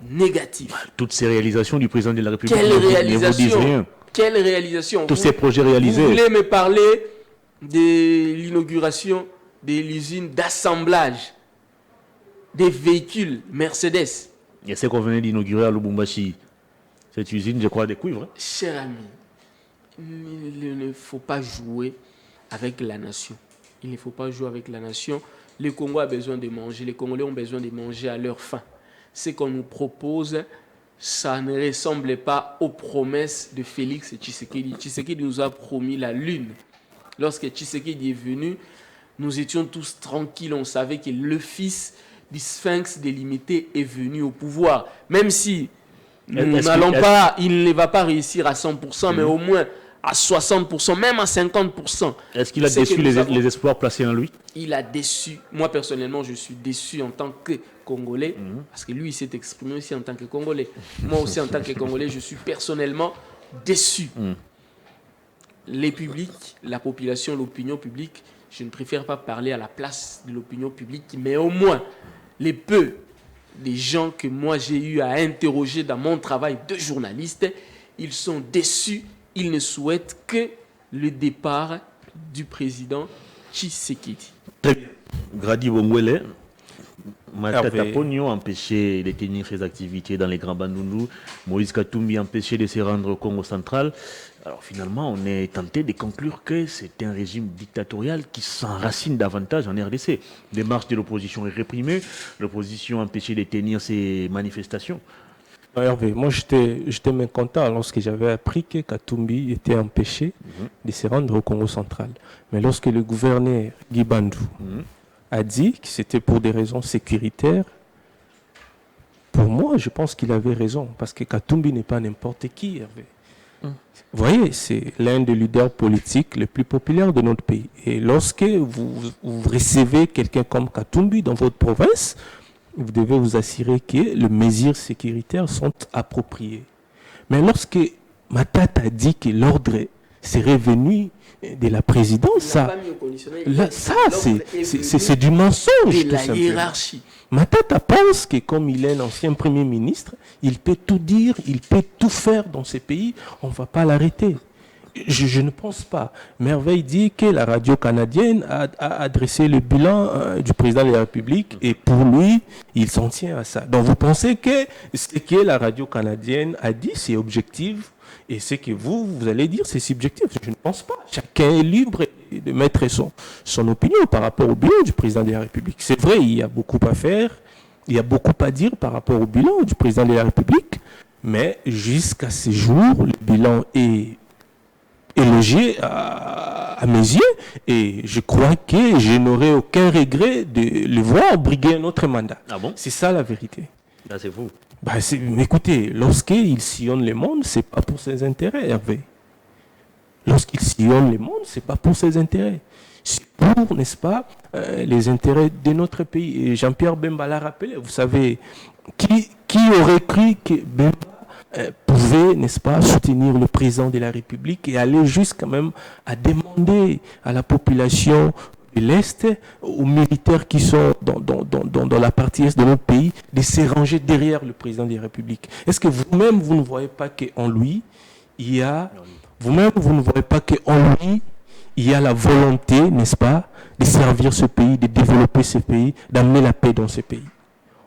négatif. Toutes ces réalisations du président de la République ne vous disent rien. Quelle réalisation? Tous ces projets réalisés. Vous voulez me parler de l'inauguration de l'usine d'assemblage des véhicules Mercedes? Et c'est qu'on venait d'inaugurer à Lubumbashi. Cette usine, je crois, des cuivres. Hein? Cher ami, il ne faut pas jouer avec la nation. Il ne faut pas jouer avec la nation. Le Congo a besoin de manger. Les Congolais ont besoin de manger à leur faim. Ce qu'on nous propose, ça ne ressemble pas aux promesses de Félix Tshisekedi. Tshisekedi nous a promis la lune. Lorsque Tshisekedi est venu, nous étions tous tranquilles. On savait que le fils du Sphinx délimité est venu au pouvoir. Même si nous n'allons pas, il ne va pas réussir à 100%, mais au moins à 60%, même à 50%. Est-ce qu'il a déçu les espoirs placés en lui? Il a déçu. Moi, personnellement, je suis déçu en tant que Congolais, parce que lui, il s'est exprimé aussi en tant que Congolais. Moi aussi, en tant que Congolais, je suis personnellement déçu. Les publics, la population, l'opinion publique, je ne préfère pas parler à la place de l'opinion publique, mais au moins, les peu des gens que moi j'ai eu à interroger dans mon travail de journaliste, ils sont déçus, ils ne souhaitent que le départ du président Tshisekedi. Très bien. Grady Bongwele, Matata Ponyo empêché de tenir ses activités dans les Grands Bandundu, Moïse Katumbi empêché de se rendre au Congo central. Alors finalement, on est tenté de conclure que c'est un régime dictatorial qui s'enracine davantage en RDC. Les marches de l'opposition est réprimée, l'opposition empêchée de tenir ses manifestations. Hervé, moi j'étais mécontent lorsque j'avais appris que Katumbi était empêché de se rendre au Congo central. Mais lorsque le gouverneur Guy Bandou a dit que c'était pour des raisons sécuritaires, pour moi je pense qu'il avait raison, parce que Katumbi n'est pas n'importe qui, Hervé. Vous voyez, c'est l'un des leaders politiques les plus populaires de notre pays. Et lorsque vous recevez quelqu'un comme Katumbi dans votre province, vous devez vous assurer que les mesures sécuritaires sont appropriées. Mais lorsque Matata a dit que l'ordre serait venu de la présidence, ça c'est du mensonge. De la hiérarchie. Matata pense que comme il est l'ancien Premier ministre, il peut tout dire, il peut tout faire dans ce pays, on ne va pas l'arrêter. Je ne pense pas. Merveille dit que la radio canadienne a adressé le bilan du président de la République et pour lui, il s'en tient à ça. Donc vous pensez que ce que la radio canadienne a dit, c'est objectif et ce que vous allez dire, c'est subjectif. Je ne pense pas. Chacun est libre de mettre son opinion par rapport au bilan du président de la République. C'est vrai, il y a beaucoup à faire. Il y a beaucoup à dire par rapport au bilan du président de la République, mais jusqu'à ce jour, le bilan est élogié à mes yeux, et je crois que je n'aurai aucun regret de le voir briguer un autre mandat. Ah bon? C'est ça la vérité. Là, c'est fou. Écoutez, lorsqu'il sillonne le monde, c'est pas pour ses intérêts, Hervé. Lorsqu'il sillonne le monde, c'est pas pour ses intérêts. C'est pour, n'est-ce pas, les intérêts de notre pays. Et Jean-Pierre Bemba l'a rappelé, vous savez, qui aurait cru que Bemba pouvait, n'est-ce pas, soutenir le président de la République et aller jusqu'à même à demander à la population de l'Est, aux militaires qui sont dans la partie Est de notre pays, de se ranger derrière le président de la République. Est-ce que vous-même, vous ne voyez pas qu'en lui, il y a... Vous-même, vous ne voyez pas qu'en lui, il y a la volonté, n'est-ce pas, de servir ce pays, de développer ce pays, d'amener la paix dans ce pays.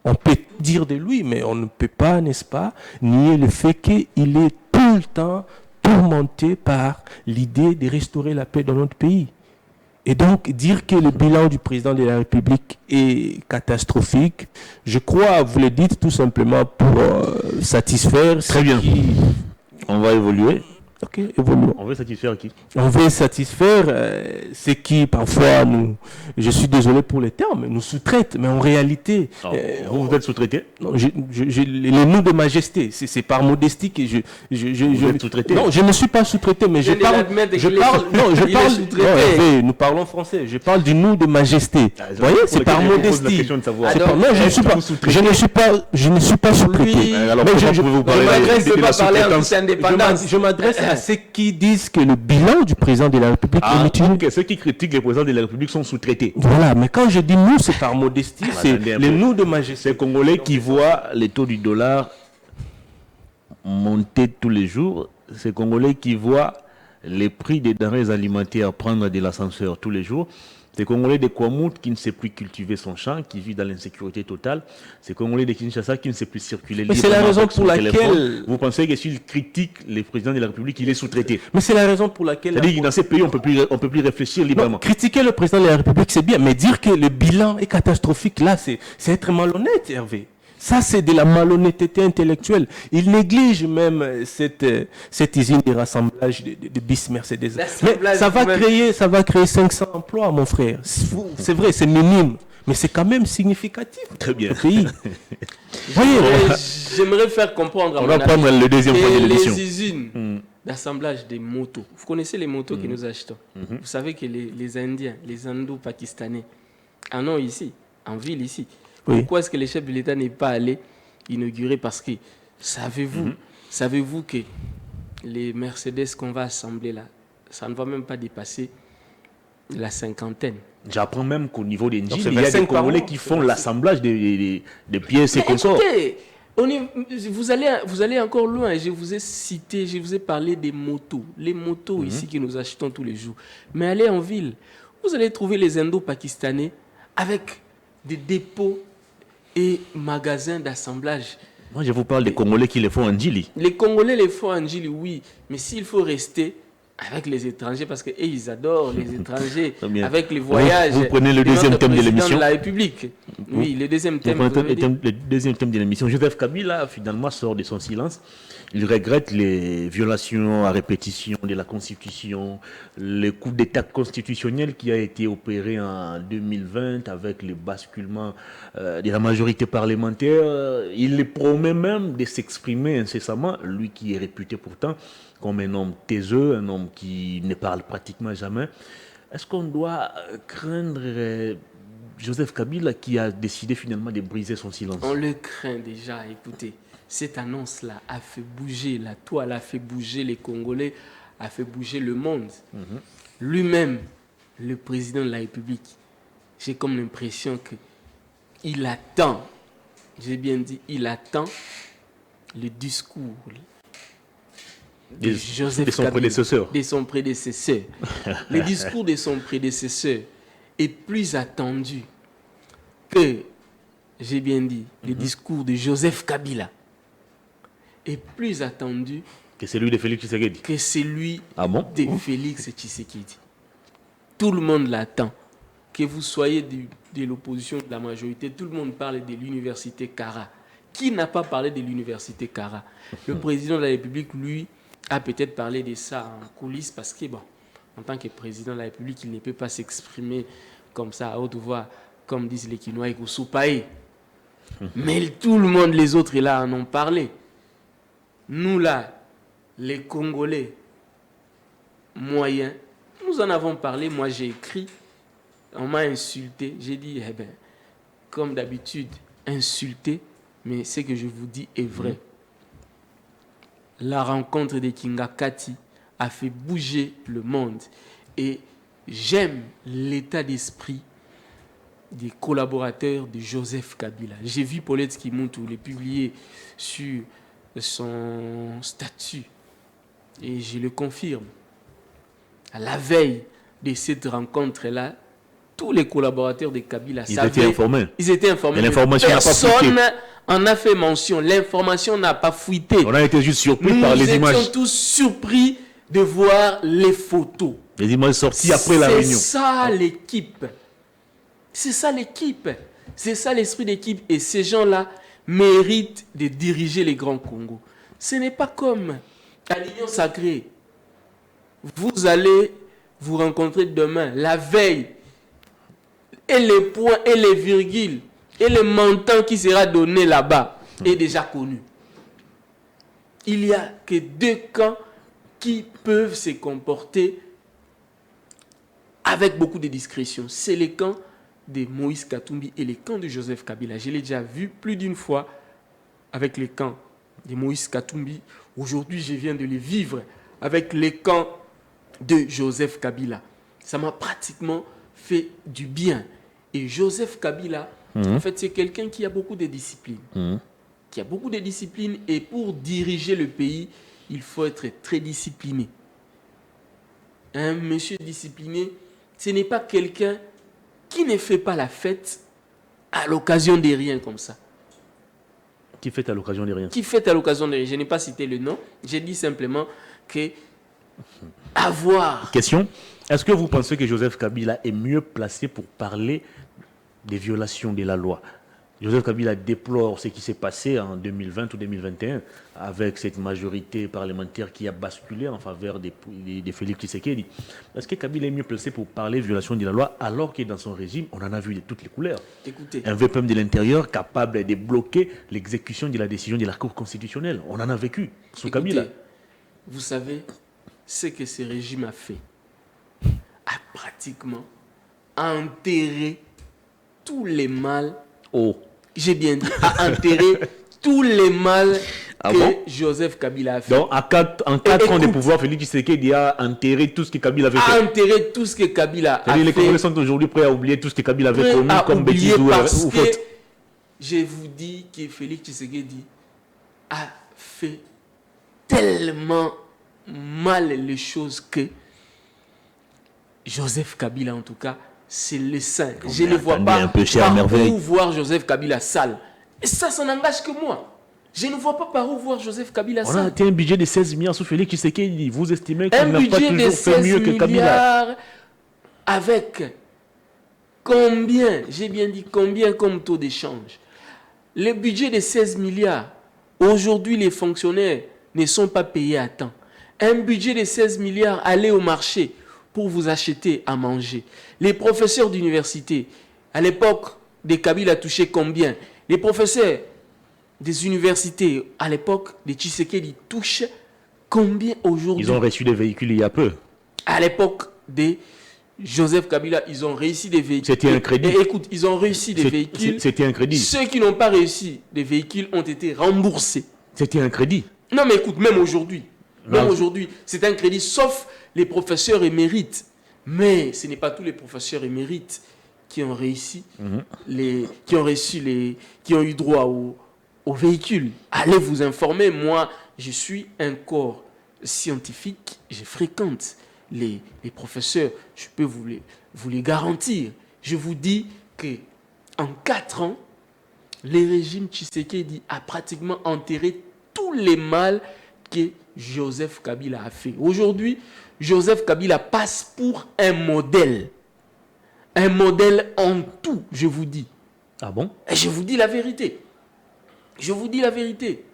On peut dire de lui, mais on ne peut pas, n'est-ce pas, nier le fait qu'il est tout le temps tourmenté par l'idée de restaurer la paix dans notre pays. Et donc, dire que le bilan du président de la République est catastrophique, je crois, vous le dites tout simplement pour satisfaire... Très bien. On va évoluer. Ok, évoluons. On veut satisfaire qui? On veut satisfaire ceux qui, parfois, je suis désolé pour les termes, nous sous-traitent, mais en réalité... vous êtes sous-traité? Non, les noms de majesté, c'est par modestie que vous êtes sous-traité? Non, je ne suis pas sous-traité, mais je parle... Nous parlons français, je parle du nom de majesté. Vous voyez, c'est par modestie. Non, je ne suis pas sous-traité. Alors, je m'adresse à ceux qui disent que le bilan du président de la République est mitigé. Ceux qui critiquent le président de la République sont sous-traités. Voilà, mais quand je dis nous, c'est par modestie, c'est les nous de majesté. Ces Congolais qui voient les taux du dollar monter tous les jours, ces Congolais qui voient les prix des denrées alimentaires prendre de l'ascenseur tous les jours, ces Congolais de Kouamout qui ne sait plus cultiver son champ, qui vit dans l'insécurité totale, ces Congolais de Kinshasa qui ne sait plus circuler librement. Mais c'est la raison pour laquelle... Vous pensez que s'il critique les présidents de la République, il est sous-traité? Mais c'est la raison pour laquelle... C'est-à-dire que dans ces pays, on ne peut plus réfléchir librement. Non, critiquer le président de la République, c'est bien, mais dire que le bilan est catastrophique, là, c'est être malhonnête, Hervé. Ça, c'est de la malhonnêteté intellectuelle. Il néglige même cette usine de rassemblage de bis Mercedes. Mais ça va créer 500 emplois, mon frère. C'est vrai, c'est minime, mais c'est quand même significatif. Très bien. Pays. Voyez, j'aimerais faire comprendre à on va prendre le deuxième point de l'émission. Les usines d'assemblage des motos. Vous connaissez les motos que nous achetons. Vous savez que les Indiens, les Indo-Pakistanais en ont ici, en ville ici. Pourquoi est-ce que le chef de l'État n'est pas allé inaugurer? Parce que, savez-vous que les Mercedes qu'on va assembler là, ça ne va même pas dépasser la cinquantaine. J'apprends même qu'au niveau des Ndjili, il y a des Congolais qui font l'assemblage des pièces et consorts. Vous allez encore loin. Je vous ai cité, je vous ai parlé des motos. Les motos ici que nous achetons tous les jours. Mais allez en ville, vous allez trouver les Indo-Pakistanais avec des dépôts et magasins d'assemblage. Moi, je vous parle des Congolais qui les font en Ndjili. Les Congolais les font en Ndjili, oui. Mais s'il faut rester avec les étrangers, parce qu'ils adorent les étrangers, avec les voyages. Vous prenez le deuxième thème de l'émission. De la République. Oui, le deuxième thème. Le deuxième thème de l'émission. Joseph Kabila, finalement, sort de son silence. Il regrette les violations à répétition de la Constitution, le coup d'État constitutionnel qui a été opéré en 2020 avec le basculement de la majorité parlementaire. Il promet même de s'exprimer incessamment, lui qui est réputé pourtant comme un homme taiseux, un homme qui ne parle pratiquement jamais. Est-ce qu'on doit craindre Joseph Kabila qui a décidé finalement de briser son silence? On le craint déjà, écoutez. Cette annonce-là a fait bouger la toile, a fait bouger les Congolais, a fait bouger le monde. Lui-même, le président de la République, j'ai comme l'impression qu'il attend, j'ai bien dit, il attend le discours de Joseph Kabila, de son prédécesseur. Le discours de son prédécesseur est plus attendu que, j'ai bien dit, le discours de Joseph Kabila est plus attendu que celui de Félix Tshisekedi. Que celui de Félix Tshisekedi. Tout le monde l'attend. que vous soyez de l'opposition, de la majorité, tout le monde parle de l'université Kara. Qui n'a pas parlé de l'université Kara? Le président de la République, lui, a peut-être parlé de ça en coulisses parce que, bon, en tant que président de la République, il ne peut pas s'exprimer comme ça à haute voix, comme disent les Quinois et Koussoupaï. Mais tout le monde, les autres, là, en ont parlé. Nous, là, les Congolais moyens, nous en avons parlé. Moi, j'ai écrit, on m'a insulté. J'ai dit, eh bien, comme d'habitude, insulté, mais ce que je vous dis est vrai. La rencontre de Kingakati a fait bouger le monde. Et j'aime l'état d'esprit des collaborateurs de Joseph Kabila. J'ai vu Paulette Kimuntu le publier sur son statut. Et je le confirme. À la veille de cette rencontre-là, tous les collaborateurs de Kabila Ils étaient informés. Ils étaient informés. Mais l'information n'a pas fuité. Personne en a fait mention. L'information n'a pas fuité. On a été juste surpris par les images. Nous étions tous surpris de voir les photos. Les images sorties après la réunion. C'est ça l'équipe. C'est ça l'équipe. C'est ça l'esprit d'équipe. Et ces gens-là méritent de diriger les grands Congo. Ce n'est pas comme à l'Union sacrée. Vous allez vous rencontrer demain, la veille, et les points et les virgules et le montant qui sera donné là-bas est déjà connu. Il n'y a que deux camps qui peuvent se comporter avec beaucoup de discrétion. C'est les camps de Moïse Katumbi et les camps de Joseph Kabila. Je l'ai déjà vu plus d'une fois avec les camps de Moïse Katumbi. Aujourd'hui, je viens de les vivre avec les camps de Joseph Kabila. Ça m'a pratiquement fait du bien. Et Joseph Kabila, en fait, c'est quelqu'un qui a beaucoup de discipline. Qui a beaucoup de discipline. Et pour diriger le pays, il faut être très discipliné. Un monsieur discipliné, ce n'est pas quelqu'un qui ne fait pas la fête à l'occasion de rien comme ça. Qui fête à l'occasion de rien. Qui fête à l'occasion de rien. Je n'ai pas cité le nom. J'ai dit simplement que avoir... Question. Est-ce que vous pensez que Joseph Kabila est mieux placé pour parler des violations de la loi? Joseph Kabila déplore ce qui s'est passé en 2020 ou 2021 avec cette majorité parlementaire qui a basculé en faveur de Félix Tshisekedi. Est-ce que Kabila est mieux placé pour parler de violation de la loi alors que dans son régime, on en a vu de toutes les couleurs? Écoutez, un VPM de l'intérieur capable de bloquer l'exécution de la décision de la Cour constitutionnelle. On en a vécu sous Kabila. Vous savez ce que ce régime a fait? A pratiquement enterré tous les mal. J'ai bien dit, a enterré tous les mal que Joseph Kabila a fait. Donc, en 4 ans de pouvoir, Félix Tshisekedi a enterré tout ce que Kabila avait fait. A enterré tout ce que Kabila a fait. Les Congolais sont aujourd'hui prêts à oublier tout ce que Kabila avait promis comme bêtise ou faute. Je vous dis que Félix Tshisekedi a fait tellement mal les choses que Joseph Kabila, en tout cas, c'est le saint. Je ne vois pas par où voir Joseph Kabila sale. Et ça n'engage que moi. Je ne vois pas par où voir Joseph Kabila sale. On a atteint un budget de 16 milliards sous Félix Tshisekedi. Vous estimez qu'il n'a pas toujours fait mieux que Kabila? Avec combien, j'ai bien dit combien comme taux d'échange? Le budget de 16 milliards, aujourd'hui les fonctionnaires ne sont pas payés à temps. Un budget de 16 milliards, allez au marché pour vous acheter à manger. Les professeurs d'université, à l'époque de Kabila touchaient combien? Les professeurs des universités, à l'époque de Tshisekedi, touchent combien aujourd'hui? Ils ont reçu des véhicules il y a peu. À l'époque de Joseph Kabila, ils ont réussi des véhicules. C'était un crédit. Et écoute, ils ont réussi des véhicules. C'était un crédit. Ceux qui n'ont pas réussi des véhicules ont été remboursés. C'était un crédit. Non mais écoute, même aujourd'hui, c'est un crédit, sauf les professeurs émérites. Mais ce n'est pas tous les professeurs émérites qui ont réussi, qui ont eu droit au véhicule. Allez vous informer. Moi, je suis un corps scientifique, je fréquente les professeurs, je peux vous les garantir. Je vous dis qu'en 4 ans, le régime Tshisekedi a pratiquement enterré tous les mal que Joseph Kabila a fait. Aujourd'hui, Joseph Kabila passe pour un modèle. un modèle en tout, je vous dis. Ah bon? Et je vous dis la vérité. Je vous dis la vérité.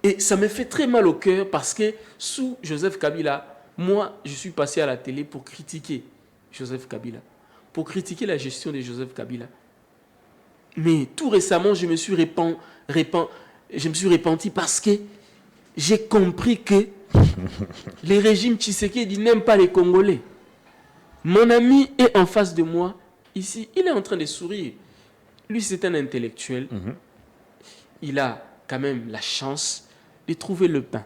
Et ça me fait très mal au cœur parce que sous Joseph Kabila, moi, je suis passé à la télé pour critiquer Joseph Kabila, pour critiquer la gestion de Joseph Kabila. Mais tout récemment, je me suis repenti parce que j'ai compris que les régimes Tshisekedi n'aiment pas les Congolais. Mon ami est en face de moi, ici, il est en train de sourire. Lui, c'est un intellectuel. Il a quand même la chance de trouver le pain.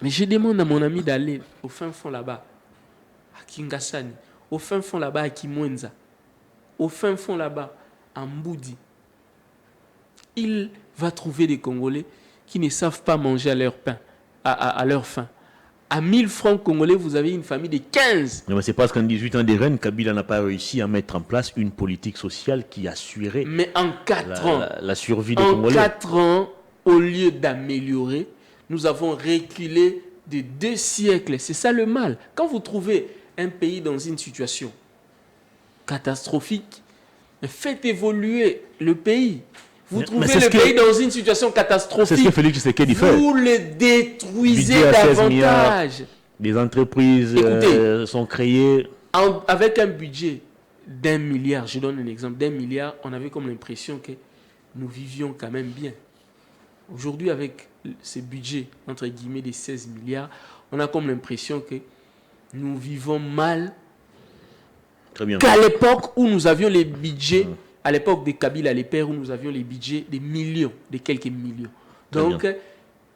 Mais je demande à mon ami d'aller au fin fond là-bas, à Kingasani, au fin fond là-bas à Kimwenza, au fin fond là-bas à Mboudi. Il va trouver des Congolais qui ne savent pas manger à leur pain, à leur faim. À 1000 francs congolais, vous avez une famille de 15. Non, mais c'est parce qu'en 18 ans des reines, Kabila n'a pas réussi à mettre en place une politique sociale qui assurait Mais en 4 ans, la survie des Congolais. En 4 ans, au lieu d'améliorer, nous avons reculé de 2 siècles. C'est ça le mal. Quand vous trouvez un pays dans une situation catastrophique, faites évoluer le pays. Vous trouvez le pays dans une situation catastrophique. C'est ce que Félix Tshisekedi fait. Vous le détruisez davantage. Des entreprises sont créées. Avec un budget d'1 milliard, je donne un exemple, d'1 milliard, on avait comme l'impression que nous vivions quand même bien. Aujourd'hui, avec ce budget, entre guillemets, de 16 milliards, on a comme l'impression que nous vivons mal. Très bien. Qu'à l'époque où nous avions les budgets, à l'époque de Kabila, les pères, où nous avions les budgets des millions, de quelques millions. Donc,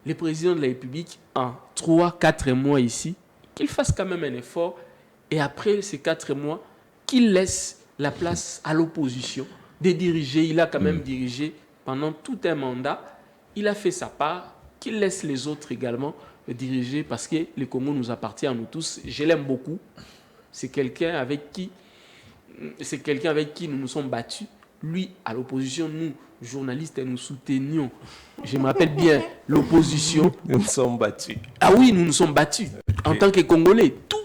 le président de la République, en 3-4 mois ici, qu'il fasse quand même un effort, et après ces 4 mois, qu'il laisse la place à l'opposition de diriger. Il a quand même dirigé pendant tout un mandat. Il a fait sa part, qu'il laisse les autres également diriger, parce que le Congo nous appartient à nous tous. Je l'aime beaucoup. C'est quelqu'un avec qui nous nous sommes battus. Lui, à l'opposition, nous, journalistes, nous soutenions. Je m'appelle bien l'opposition. Nous nous sommes battus. Ah oui, nous nous sommes battus. En tant que Congolais, tous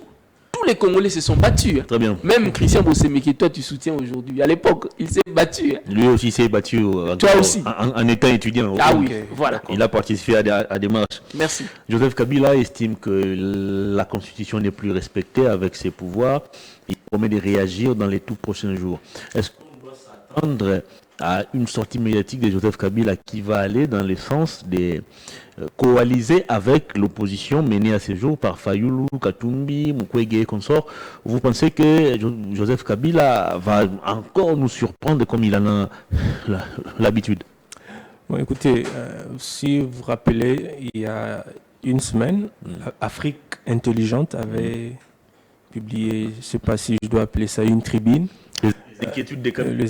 les Congolais se sont battus. Très bien. Même Christian Bossemeke, toi, tu soutiens aujourd'hui. À l'époque, il s'est battu. Lui aussi s'est battu toi aussi. En étant étudiant. Ah oui, voilà. Il a participé à des marches. Merci. Joseph Kabila estime que la Constitution n'est plus respectée avec ses pouvoirs. Il promet de réagir dans les tout prochains jours. Est-ce qu'on doit s'attendre à une sortie médiatique de Joseph Kabila qui va aller dans le sens de coaliser avec l'opposition menée à ce jour par Fayulu, Katumbi, Mukwege et consorts? Vous pensez que Joseph Kabila va encore nous surprendre comme il en a l'habitude? Bon, écoutez, si vous vous rappelez, il y a une semaine, Afrique Intelligente avait publié, je ne sais pas si je dois appeler ça une tribune, les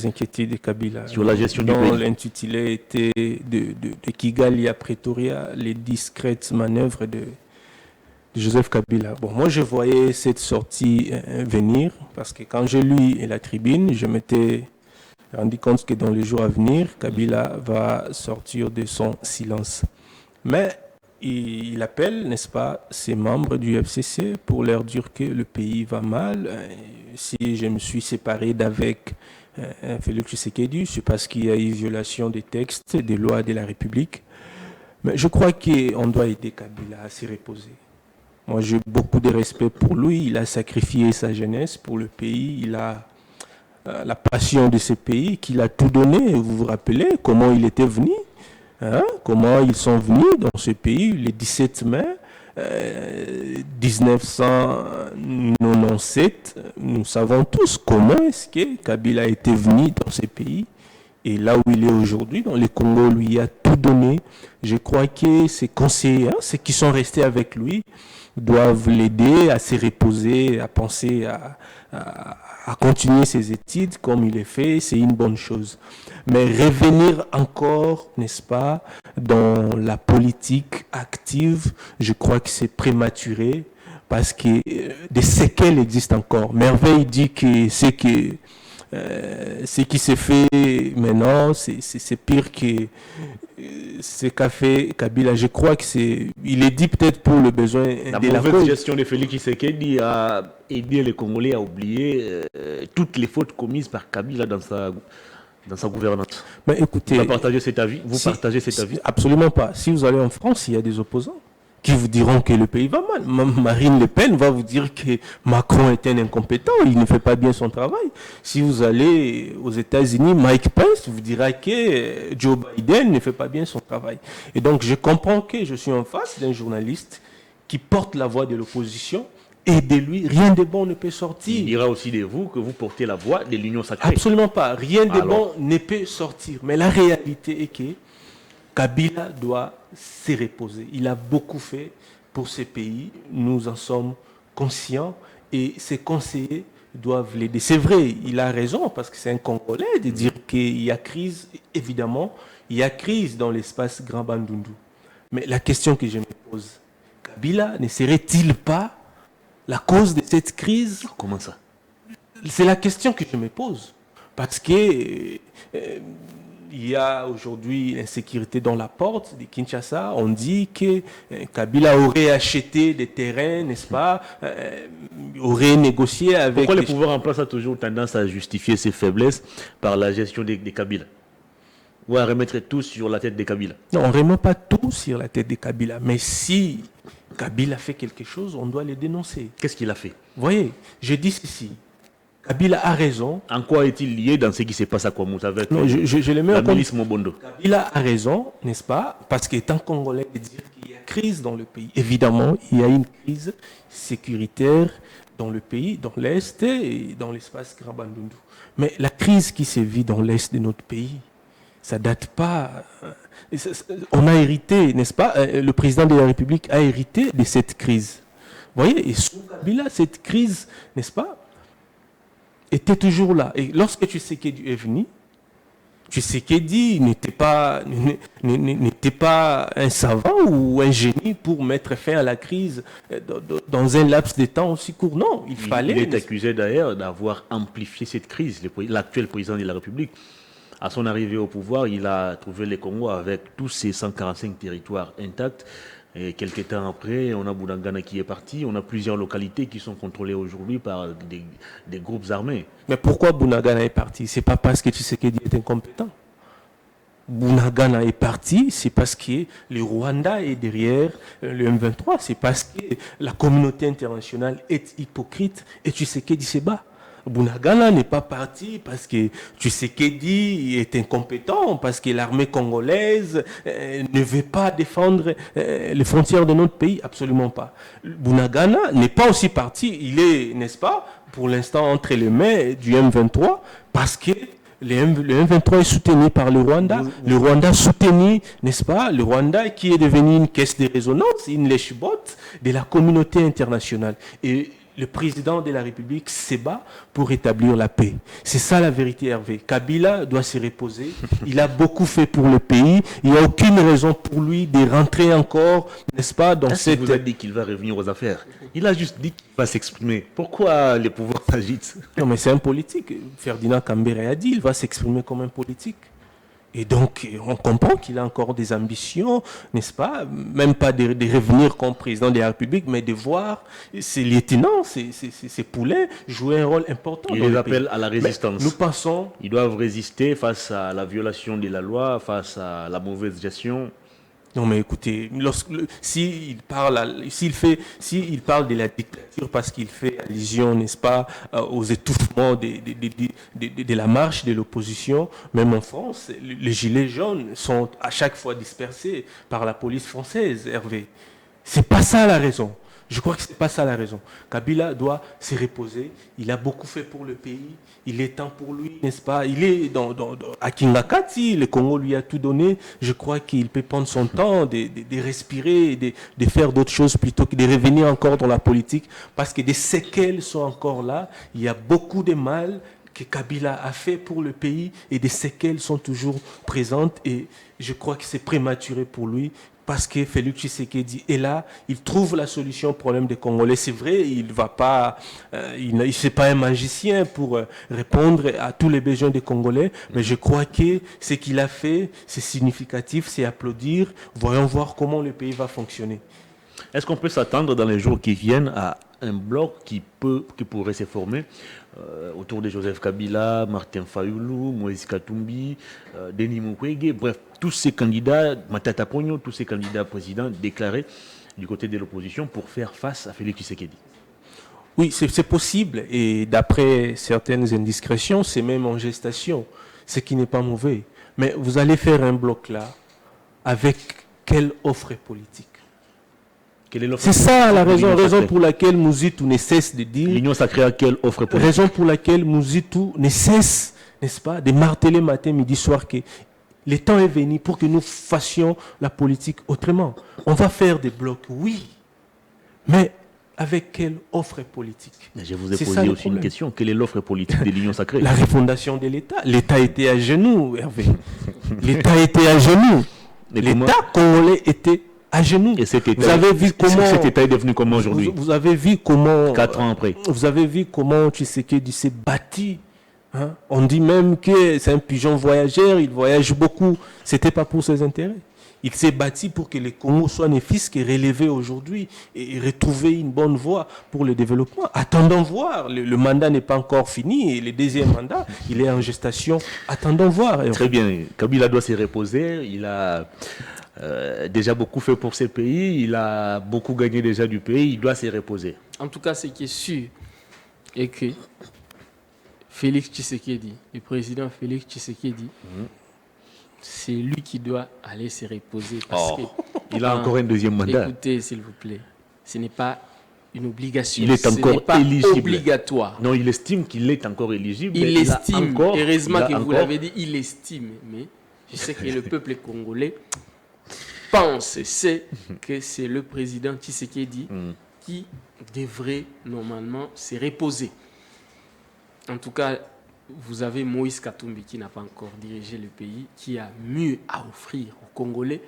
inquiétudes de Kabila. Sur la gestion du pays. L'intitulé était de Kigali à Pretoria, les discrètes manœuvres de Joseph Kabila. Bon, moi je voyais cette sortie venir parce que quand j'ai lu la tribune, je m'étais rendu compte que dans les jours à venir, Kabila va sortir de son silence. Mais il appelle, n'est-ce pas, ses membres du FCC pour leur dire que le pays va mal. Si je me suis séparé d'avec Félix Tshisekedi, c'est parce qu'il y a eu violation des textes, des lois de la République. Mais je crois qu'on doit aider Kabila à se reposer. Moi, j'ai beaucoup de respect pour lui. Il a sacrifié sa jeunesse pour le pays. Il a la passion de ce pays, qu'il a tout donné. Vous vous rappelez comment il était venu? Comment ils sont venus dans ce pays le 17 mai 1997. Nous savons tous comment est-ce que Kabila était venu dans ce pays. Et là où il est aujourd'hui, dans le Congo, lui a tout donné. Je crois que ses conseillers, ceux qui sont restés avec lui, doivent l'aider à se reposer, à penser à continuer ses études comme il est fait. C'est une bonne chose. Mais revenir encore, n'est-ce pas, dans la politique active, je crois que c'est prématuré parce que des séquelles existent encore. Merveille dit que ce qui se fait maintenant, c'est pire que ce qu'a fait Kabila, je crois que il est dit peut-être pour le besoin la de la mauvaise cause. gestion de Félix Tshisekedi a aidé les Congolais à oublier toutes les fautes commises par Kabila dans sa gouvernance. Mais écoutez, Vous partagez cet avis? Partagez cet avis? Absolument pas. Si vous allez en France, il y a des opposants qui vous diront que le pays va mal. Marine Le Pen va vous dire que Macron est un incompétent, il ne fait pas bien son travail. Si vous allez aux États-Unis, Mike Pence vous dira que Joe Biden ne fait pas bien son travail. Et donc je comprends que je suis en face d'un journaliste qui porte la voix de l'opposition, et de lui, rien de bon ne peut sortir. Il dira aussi de vous que vous portez la voix de l'Union sacrée. Absolument pas. Rien de bon ne peut sortir. Mais la réalité est que Kabila doit se reposer. Il a beaucoup fait pour ce pays. Nous en sommes conscients et ses conseillers doivent l'aider. C'est vrai, il a raison parce que c'est un Congolais de dire qu'il y a crise. Évidemment, il y a crise dans l'espace Grand Bandundu. Mais la question que je me pose, Kabila ne serait-il pas la cause de cette crise? Comment ça? C'est la question que je me pose. Parce que il y a aujourd'hui l'insécurité dans la porte de Kinshasa. On dit que Kabila aurait acheté des terrains, n'est-ce pas, aurait négocié avec... Pourquoi le pouvoir en place a toujours tendance à justifier ses faiblesses par la gestion des Kabila? Ou à remettre tout sur la tête des Kabila? Non, on ne remet pas tout sur la tête des Kabila. Mais si Kabila fait quelque chose, on doit le dénoncer. Qu'est-ce qu'il a fait? Vous voyez, je dis ceci. Kabila a raison. En quoi est-il lié dans ce qui se passe à Kwamouth avec je le mets la milice Mobondo? Kabila a raison, n'est-ce pas? Parce qu'étant Congolais, de dire qu'il y a crise dans le pays. Évidemment, il y a une crise sécuritaire dans le pays, dans l'Est et dans l'espace Grand Bandundu. Mais la crise qui se vit dans l'Est de notre pays, ça date pas... On a hérité, n'est-ce pas? Le président de la République a hérité de cette crise. Vous voyez, et sous Kabila, cette crise, n'est-ce pas, était toujours là. Et lorsque Tshisekedi est venu, Tshisekedi n'était pas un savant ou un génie pour mettre fin à la crise dans un laps de temps aussi court. Non, il fallait... Il est accusé d'ailleurs d'avoir amplifié cette crise, l'actuel président de la République. À son arrivée au pouvoir, il a trouvé les Congo avec tous ces 145 territoires intacts. Et quelques temps après, on a Bunagana qui est parti. On a plusieurs localités qui sont contrôlées aujourd'hui par des groupes armés. Mais pourquoi Bunagana est parti? C'est pas parce que Tshisekedi est incompétent. Bunagana est parti, c'est parce que le Rwanda est derrière le M23. C'est parce que la communauté internationale est hypocrite et Tshisekedi se bat. Bunagana n'est pas parti parce que Tshisekedi est incompétent, parce que l'armée congolaise ne veut pas défendre les frontières de notre pays, absolument pas. Bunagana n'est pas aussi parti, il est, n'est-ce pas, pour l'instant entre les mains du M23, parce que le M23 est soutenu par le Rwanda. Le Rwanda soutenu, n'est-ce pas, le Rwanda qui est devenu une caisse de résonance, une lèche-botte de la communauté internationale. Et le président de la République se bat pour établir la paix. C'est ça la vérité, Hervé. Kabila doit se reposer. Il a beaucoup fait pour le pays. Il n'y a aucune raison pour lui de rentrer encore, n'est-ce pas, dans cette... Il vous a dit qu'il va revenir aux affaires. Il a juste dit qu'il va s'exprimer. Pourquoi les pouvoirs s'agitent? Non, mais c'est un politique. Ferdinand Kambere a dit qu'il va s'exprimer comme un politique. Et donc, on comprend qu'il a encore des ambitions, n'est-ce pas? Même pas de revenir comme président de la République, mais de voir ses lieutenants, ses poulets jouer un rôle important. Il les appelle à la résistance. Mais nous pensons... Ils doivent résister face à la violation de la loi, face à la mauvaise gestion. Non, mais écoutez, s'il parle de la dictature parce qu'il fait allusion, n'est-ce pas, aux étouffements de la marche de l'opposition, même en France, les gilets jaunes sont à chaque fois dispersés par la police française, Hervé. C'est pas ça la raison. Je crois que ce n'est pas ça la raison. Kabila doit se reposer. Il a beaucoup fait pour le pays. Il est temps pour lui, n'est-ce pas? Il est à Kingakati. Le Congo lui a tout donné. Je crois qu'il peut prendre son temps de respirer, de faire d'autres choses plutôt que de revenir encore dans la politique. Parce que des séquelles sont encore là. Il y a beaucoup de mal que Kabila a fait pour le pays et des séquelles sont toujours présentes. Et je crois que c'est prématuré pour lui parce que Félix Tshisekedi est là, il trouve la solution au problème des Congolais. C'est vrai, il va pas, c'est pas un magicien pour répondre à tous les besoins des Congolais, mais je crois que ce qu'il a fait, c'est significatif, c'est applaudir. Voyons voir comment le pays va fonctionner. Est-ce qu'on peut s'attendre dans les jours qui viennent à un bloc qui pourrait se former autour de Joseph Kabila, Martin Fayoulou, Moïse Katumbi, Denis Mukwege, bref, tous ces candidats, Matata Ponyo, tous ces candidats présidents déclarés du côté de l'opposition pour faire face à Félix Tshisekedi? Oui, c'est possible. Et d'après certaines indiscrétions, c'est même en gestation, ce qui n'est pas mauvais. Mais vous allez faire un bloc là, avec quelle offre politique? C'est ça la raison pour laquelle Mouzitou ne cesse de dire... L'Union sacrée a quelle offre politique? Raison pour laquelle Mouzitou ne cesse, n'est-ce pas, de marteler matin, midi, soir que le temps est venu pour que nous fassions la politique autrement. On va faire des blocs, oui, mais avec quelle offre politique? Je vous ai posé aussi une question. Quelle est l'offre politique de l'Union sacrée? La refondation de l'État. L'État était à genoux, Hervé. L'État était à genoux. L'État congolais était à genoux. Et cet État, vous avez vu comment cet État est devenu comment aujourd'hui? Vous avez vu comment 4 ans après. Vous avez vu comment Tshisekedi s'est bâti. Hein? On dit même que c'est un pigeon voyageur, il voyage beaucoup. C'était pas pour ses intérêts. Il s'est bâti pour que le Congo soit néfisque et relevé aujourd'hui et retrouver une bonne voie pour le développement. Attendons voir. Le mandat n'est pas encore fini et le deuxième mandat, il est en gestation. Attendons voir. Très bien. Kabila doit se reposer. Il a déjà beaucoup fait pour ce pays. Il a beaucoup gagné déjà du pays. Il doit se reposer. En tout cas, ce qui est sûr est que Félix Tshisekedi, le président Félix Tshisekedi, c'est lui qui doit aller se reposer parce il a encore un deuxième mandat. Écoutez, s'il vous plaît, ce n'est pas une obligation. Il est encore éligible. Obligatoire. Non, il estime qu'il est encore éligible. Il estime, heureusement que vous l'avez dit, il estime. Mais je sais que le peuple congolais pense, sait que c'est le président Tshisekedi qui devrait normalement se reposer. En tout cas, vous avez Moïse Katumbi qui n'a pas encore dirigé le pays, qui a mieux à offrir aux Congolais.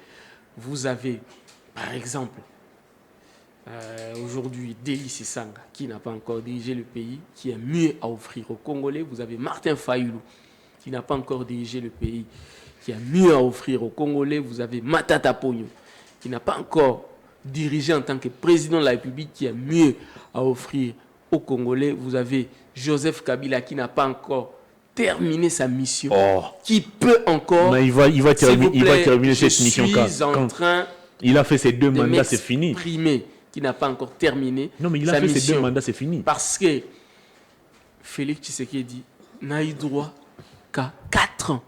Vous avez, par exemple, aujourd'hui, Deli Sissanga qui n'a pas encore dirigé le pays, qui a mieux à offrir aux Congolais. Vous avez Martin Fayoulou qui n'a pas encore dirigé le pays, qui a mieux à offrir aux Congolais. Vous avez Matata Ponyo qui n'a pas encore dirigé en tant que président de la République, qui a mieux à offrir aux Congolais. Vous avez Joseph Kabila qui n'a pas encore terminé sa mission, qui peut encore... Mais il va terminer cette mission il a fait ses 2 mandats, c'est fini. Qui n'a pas encore terminé. Non, mais il a fait ses 2 mandats, c'est fini. Parce que Félix Tshisekedi n'a eu droit qu'à 4 ans.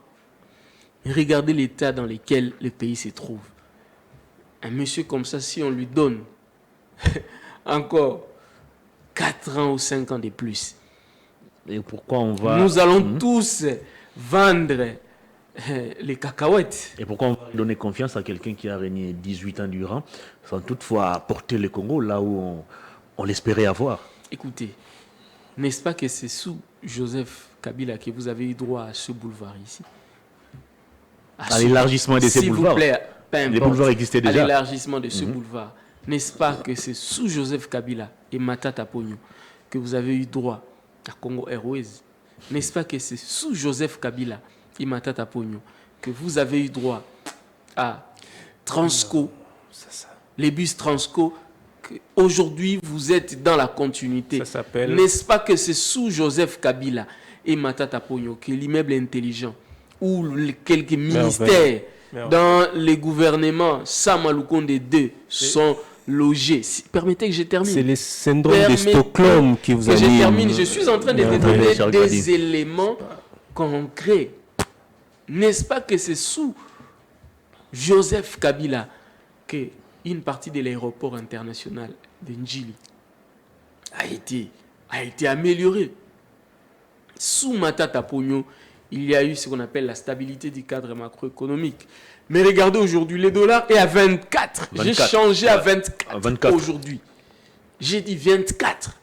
Regardez l'état dans lequel le pays se trouve. Un monsieur comme ça, si on lui donne encore 4 ans ou 5 ans de plus, et pourquoi on va... Nous allons tous vendre les cacahuètes. Et pourquoi on va donner confiance à quelqu'un qui a régné 18 ans durant, sans toutefois porter le Congo là où on l'espérait avoir? Écoutez, n'est-ce pas que c'est sous Joseph Kabila que vous avez eu droit à ce boulevard ici? À l'élargissement de ces boulevards. S'il vous plaît, peu importe, les boulevards existaient déjà. À l'élargissement de ce boulevard. N'est-ce pas que c'est sous Joseph Kabila et Matata Ponyo que vous avez eu droit à Congo Airways? N'est-ce pas que c'est sous Joseph Kabila et Matata Ponyo que vous avez eu droit à Transco, les bus Transco? Aujourd'hui, vous êtes dans la continuité. N'est-ce pas que c'est sous Joseph Kabila et Matata Ponyo que l'immeuble intelligent ou quelques ministères dans les gouvernements Samaloukonde 2 sont logés? Permettez que je termine. C'est le syndrome de Stockholm qui vous a mis... Je termine. Je suis en train de vous donner des éléments concrets. N'est-ce pas que c'est sous Joseph Kabila que une partie de l'aéroport international de Njili a été améliorée? Sous Matata Ponyo, il y a eu ce qu'on appelle la stabilité du cadre macroéconomique. Mais regardez aujourd'hui, le dollar est à 24. J'ai changé à 24 aujourd'hui. J'ai dit 24.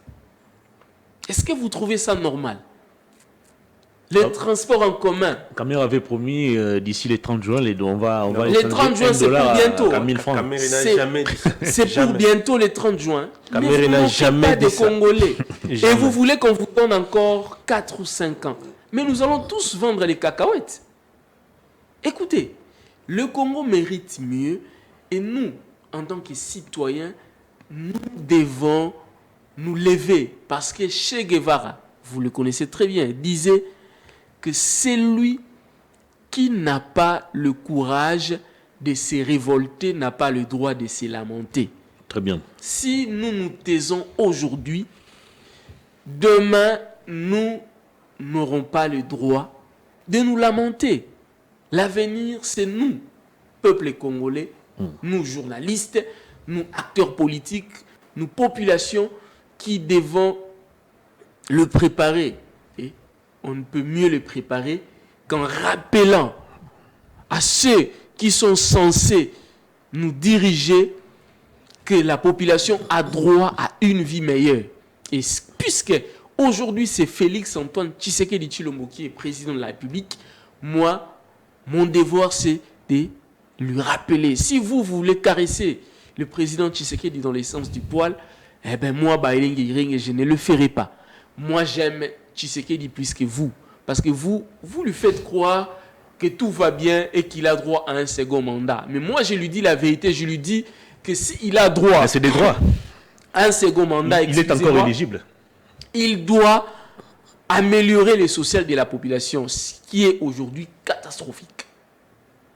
Est-ce que vous trouvez ça normal? Les transports en commun. Cameroun avait promis d'ici les 30 juin, on va les 30 juin, c'est pour bientôt. C'est pour bientôt les 30 juin. Cameroun n'a jamais dit ça. Congolais. Et vous voulez qu'on vous donne encore 4 ou 5 ans. Mais nous allons tous vendre les cacahuètes. Écoutez, le Congo mérite mieux. Et nous, en tant que citoyens, nous devons nous lever. Parce que Che Guevara, vous le connaissez très bien, disait que celui qui n'a pas le courage de se révolter n'a pas le droit de se lamenter. Très bien. Si nous nous taisons aujourd'hui, demain, nous n'aurons pas le droit de nous lamenter. L'avenir, c'est nous, peuple congolais, nous journalistes, nous acteurs politiques, nous populations qui devons le préparer. On ne peut mieux le préparer qu'en rappelant à ceux qui sont censés nous diriger que la population a droit à une vie meilleure. Et puisque aujourd'hui c'est Félix Antoine Tshisekedi Tshilombo qui est président de la République, moi, mon devoir c'est de lui rappeler. Si vous voulez caresser le président Tshisekedi dans l'essence du poil, eh bien moi, je ne le ferai pas. Moi j'aime Tshisekedi plus que vous. Parce que vous lui faites croire que tout va bien et qu'il a droit à un second mandat. Mais moi, je lui dis la vérité. Je lui dis que s'il a droit c'est des droits. À un second mandat, il est encore éligible. Il doit améliorer le social de la population, ce qui est aujourd'hui catastrophique.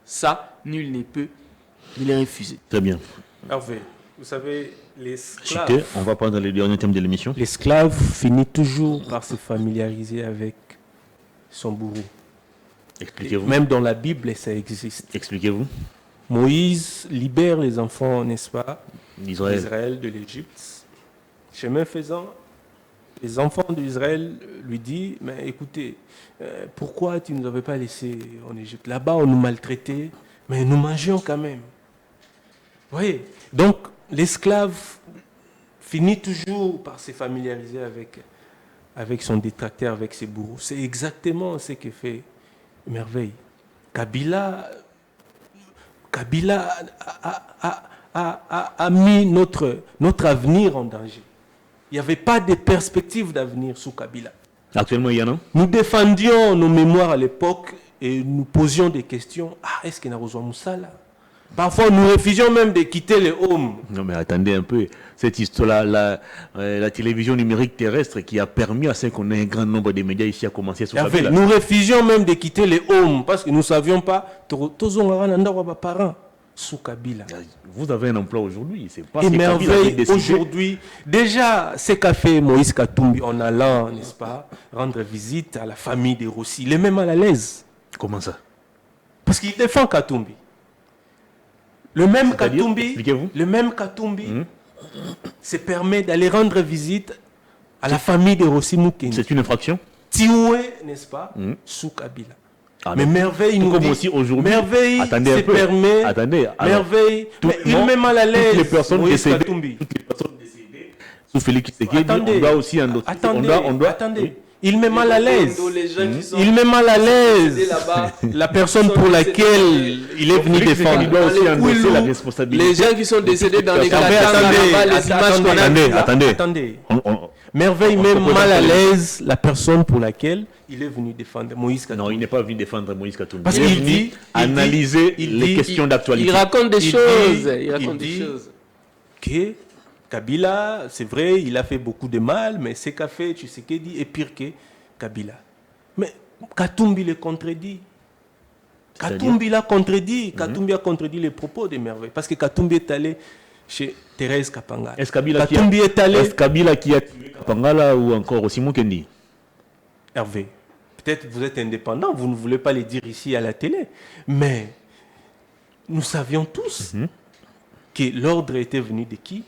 Ça, nul ne peut le refuser. Très bien. Hervé, vous savez... L'esclave, on va prendre les derniers thèmes de l'émission. L'esclave finit toujours par se familiariser avec son bourreau. Expliquez-vous. Même dans la Bible, ça existe. Expliquez-vous. Moïse libère les enfants, n'est-ce pas, d'Israël de l'Égypte. Chemin faisant, les enfants d'Israël lui disent, mais écoutez, pourquoi tu ne nous avais pas laissés en Égypte? Là-bas, on nous maltraitait, mais nous mangions quand même. Vous voyez? Donc, l'esclave finit toujours par se familiariser avec son détracteur, avec ses bourreaux. C'est exactement ce que fait Merveille. Kabila a mis notre avenir en danger. Il n'y avait pas de perspective d'avenir sous Kabila. Actuellement, il y en a. Nous défendions nos mémoires à l'époque et nous posions des questions. Est-ce qu'il y a besoin de Moussala? Parfois, nous refusions même de quitter les hommes. Non, mais attendez un peu. Cette histoire-là, la télévision numérique terrestre qui a permis à ce qu'on ait un grand nombre de médias ici à commencer sous Kabila. Nous refusions même de quitter les hommes parce que nous ne savions pas. Sous Kabila. Vous avez un emploi aujourd'hui. C'est pas et Merveille aujourd'hui. Déjà, ce qu'a fait Moïse Katumbi en allant, n'est-ce pas, rendre visite à la famille de Rossi, il est même mal à l'aise. Comment ça? Parce qu'il défend Katumbi. Le même Katumbi se permet d'aller rendre visite à la famille de Rossi Mukeni. C'est une infraction? Tioué, n'est-ce pas, sous Kabila. Mais Merveille nous comme dit, aussi aujourd'hui. Merveille se permet. Merveille, il met mal à l'aise. Toutes les personnes décédées sous Félix Tshisekedi, on doit aussi Attendez. Il met mal à l'aise. Il met mal à l'aise la personne pour laquelle il est venu défendre. Il doit aussi endosser la responsabilité. Les gens qui sont décédés dans les Attendez. Merveille met mal à l'aise la personne pour laquelle il est venu défendre Moïse Katumbi. Non, il n'est pas venu défendre Moïse Katumbi. Parce qu'il dit analyser les questions d'actualité. Il raconte des choses. Que Kabila, c'est vrai, il a fait beaucoup de mal, mais ce qu'a fait Tshisekedi est pire que Kabila. Mais Katumbi le contredit. Katumbi l'a contredit. Katumbi a contredit les propos de Merveille. Parce que Katumbi est allé chez Thérèse Kapanga. Est-ce Kabila qui a tué Kapanga ou encore aussi Mukendi? Hervé, peut-être vous êtes indépendant, vous ne voulez pas le dire ici à la télé, mais nous savions tous que l'ordre était venu de qui?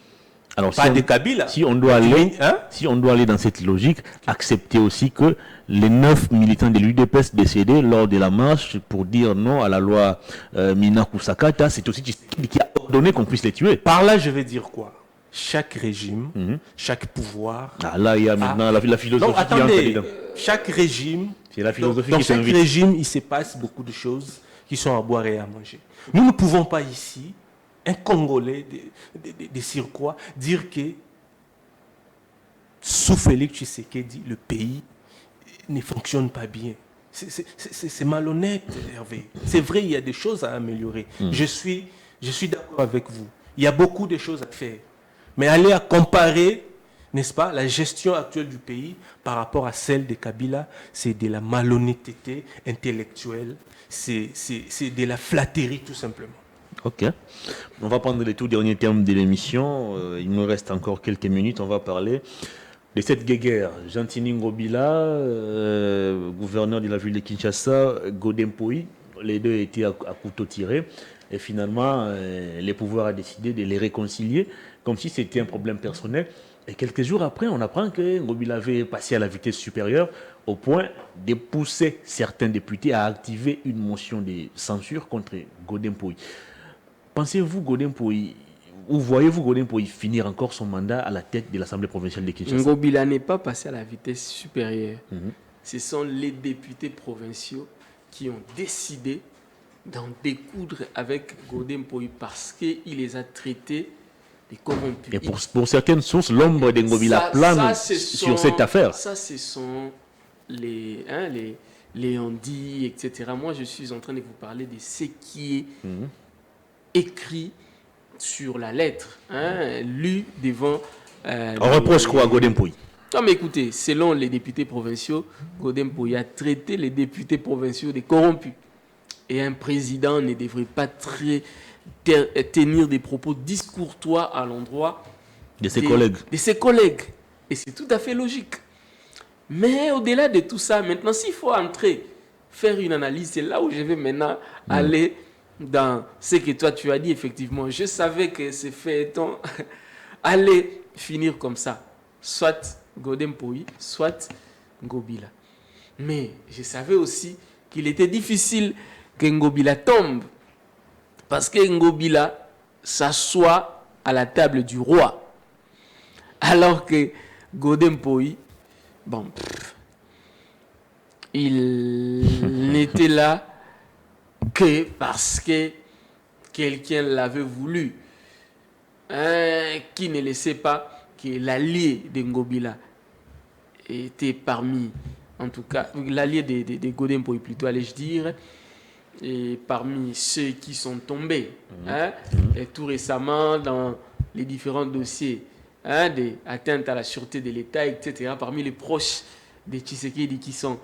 Alors, pas de Kabila. Si on doit aller dans cette logique, accepter aussi que les 9 militants de l'UDPS décédés lors de la marche pour dire non à la loi Minakusakata, c'est aussi qui a ordonné qu'on puisse les tuer. Par là, je vais dire quoi? Chaque régime, chaque pouvoir... là, il y a maintenant la philosophie. Non, attendez, chaque régime C'est la philosophie dans qui chaque s'invite. régime, il se passe beaucoup de choses qui sont à boire et à manger. Nous ne pouvons pas ici, un Congolais des Sirquois, dire que sous Félix Tshisekedi, le pays ne fonctionne pas bien. C'est malhonnête, Hervé. C'est vrai, il y a des choses à améliorer. Je suis d'accord avec vous. Il y a beaucoup de choses à faire. Mais aller à comparer, n'est-ce pas, la gestion actuelle du pays par rapport à celle de Kabila, c'est de la malhonnêteté intellectuelle, c'est de la flatterie tout simplement. Ok. On va prendre les tout derniers termes de l'émission. Il nous reste encore quelques minutes. On va parler de cette guéguerre. Gentini Ngobila, gouverneur de la ville de Kinshasa, Godem Poi, les deux étaient à couteau tiré. Et finalement, les pouvoirs ont décidé de les réconcilier, comme si c'était un problème personnel. Et quelques jours après, on apprend que Ngobila avait passé à la vitesse supérieure au point de pousser certains députés à activer une motion de censure contre Godem Poi. Pensez-vous Godem Poi, ou voyez-vous Godem Poi finir encore son mandat à la tête de l'Assemblée provinciale de Kinshasa? Ngobila n'est pas passé à la vitesse supérieure. Ce sont les députés provinciaux qui ont décidé d'en découdre avec Godem Poi parce qu'il les a traités de corrompus. Et pour certaines sources, l'ombre de Ngobila plane sur cette affaire. Ça, ce sont les on-dit, etc. Moi, je suis en train de vous parler de ce qui est écrit sur la lettre, lu devant... On reproche quoi à Godem Poi? Non, mais écoutez, selon les députés provinciaux, Godem Poi a traité les députés provinciaux de corrompus. Et un président ne devrait pas tenir des propos discourtois à l'endroit de ses collègues. De ses collègues. Et c'est tout à fait logique. Mais au-delà de tout ça, maintenant, s'il faut entrer, faire une analyse, c'est là où je vais maintenant aller dans ce que toi tu as dit, effectivement. Je savais que ces feuilletons allaient finir comme ça. Soit Godem Poi, soit Ngobila. Mais je savais aussi qu'il était difficile que Ngobila tombe. Parce que Ngobila s'assoit à la table du roi. Alors que Godem Poi, il n'était là que parce que quelqu'un l'avait voulu. Qui ne laissait pas que l'allié de Ngobila était parmi, en tout cas, l'allié de Godem Poi plutôt, allais-je dire, et parmi ceux qui sont tombés. Et tout récemment, dans les différents dossiers d'atteinte à la sûreté de l'État, etc., parmi les proches de Tshisekedi qui sont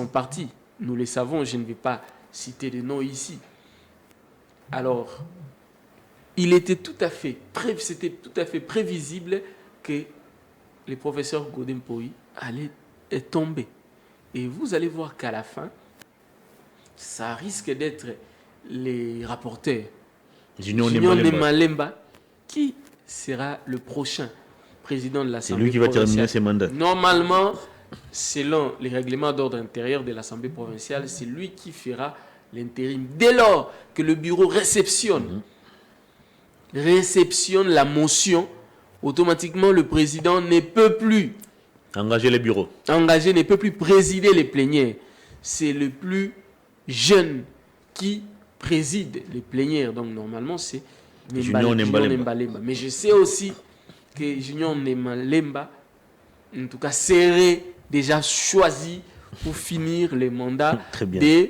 partis. Nous le savons, je ne vais pas citer de noms ici. Alors, c'était tout à fait prévisible que le professeur Godem Poi allait tomber. Et vous allez voir qu'à la fin, ça risque d'être les rapporteurs Junior Malemba qui sera le prochain président de l'Assemblée provinciale. C'est lui qui va terminer ses mandats. Normalement, selon les règlements d'ordre intérieur de l'Assemblée provinciale, c'est lui qui fera l'intérim. Dès lors que le bureau réceptionne la motion, automatiquement le président ne peut plus engager les bureaux. Ne peut plus présider les plénières. C'est le plus jeune qui préside les plénières. Donc normalement, c'est Junior Nembalemba. Mais je sais aussi que Junior Nembalemba, en tout cas, serait déjà choisi pour finir les mandats de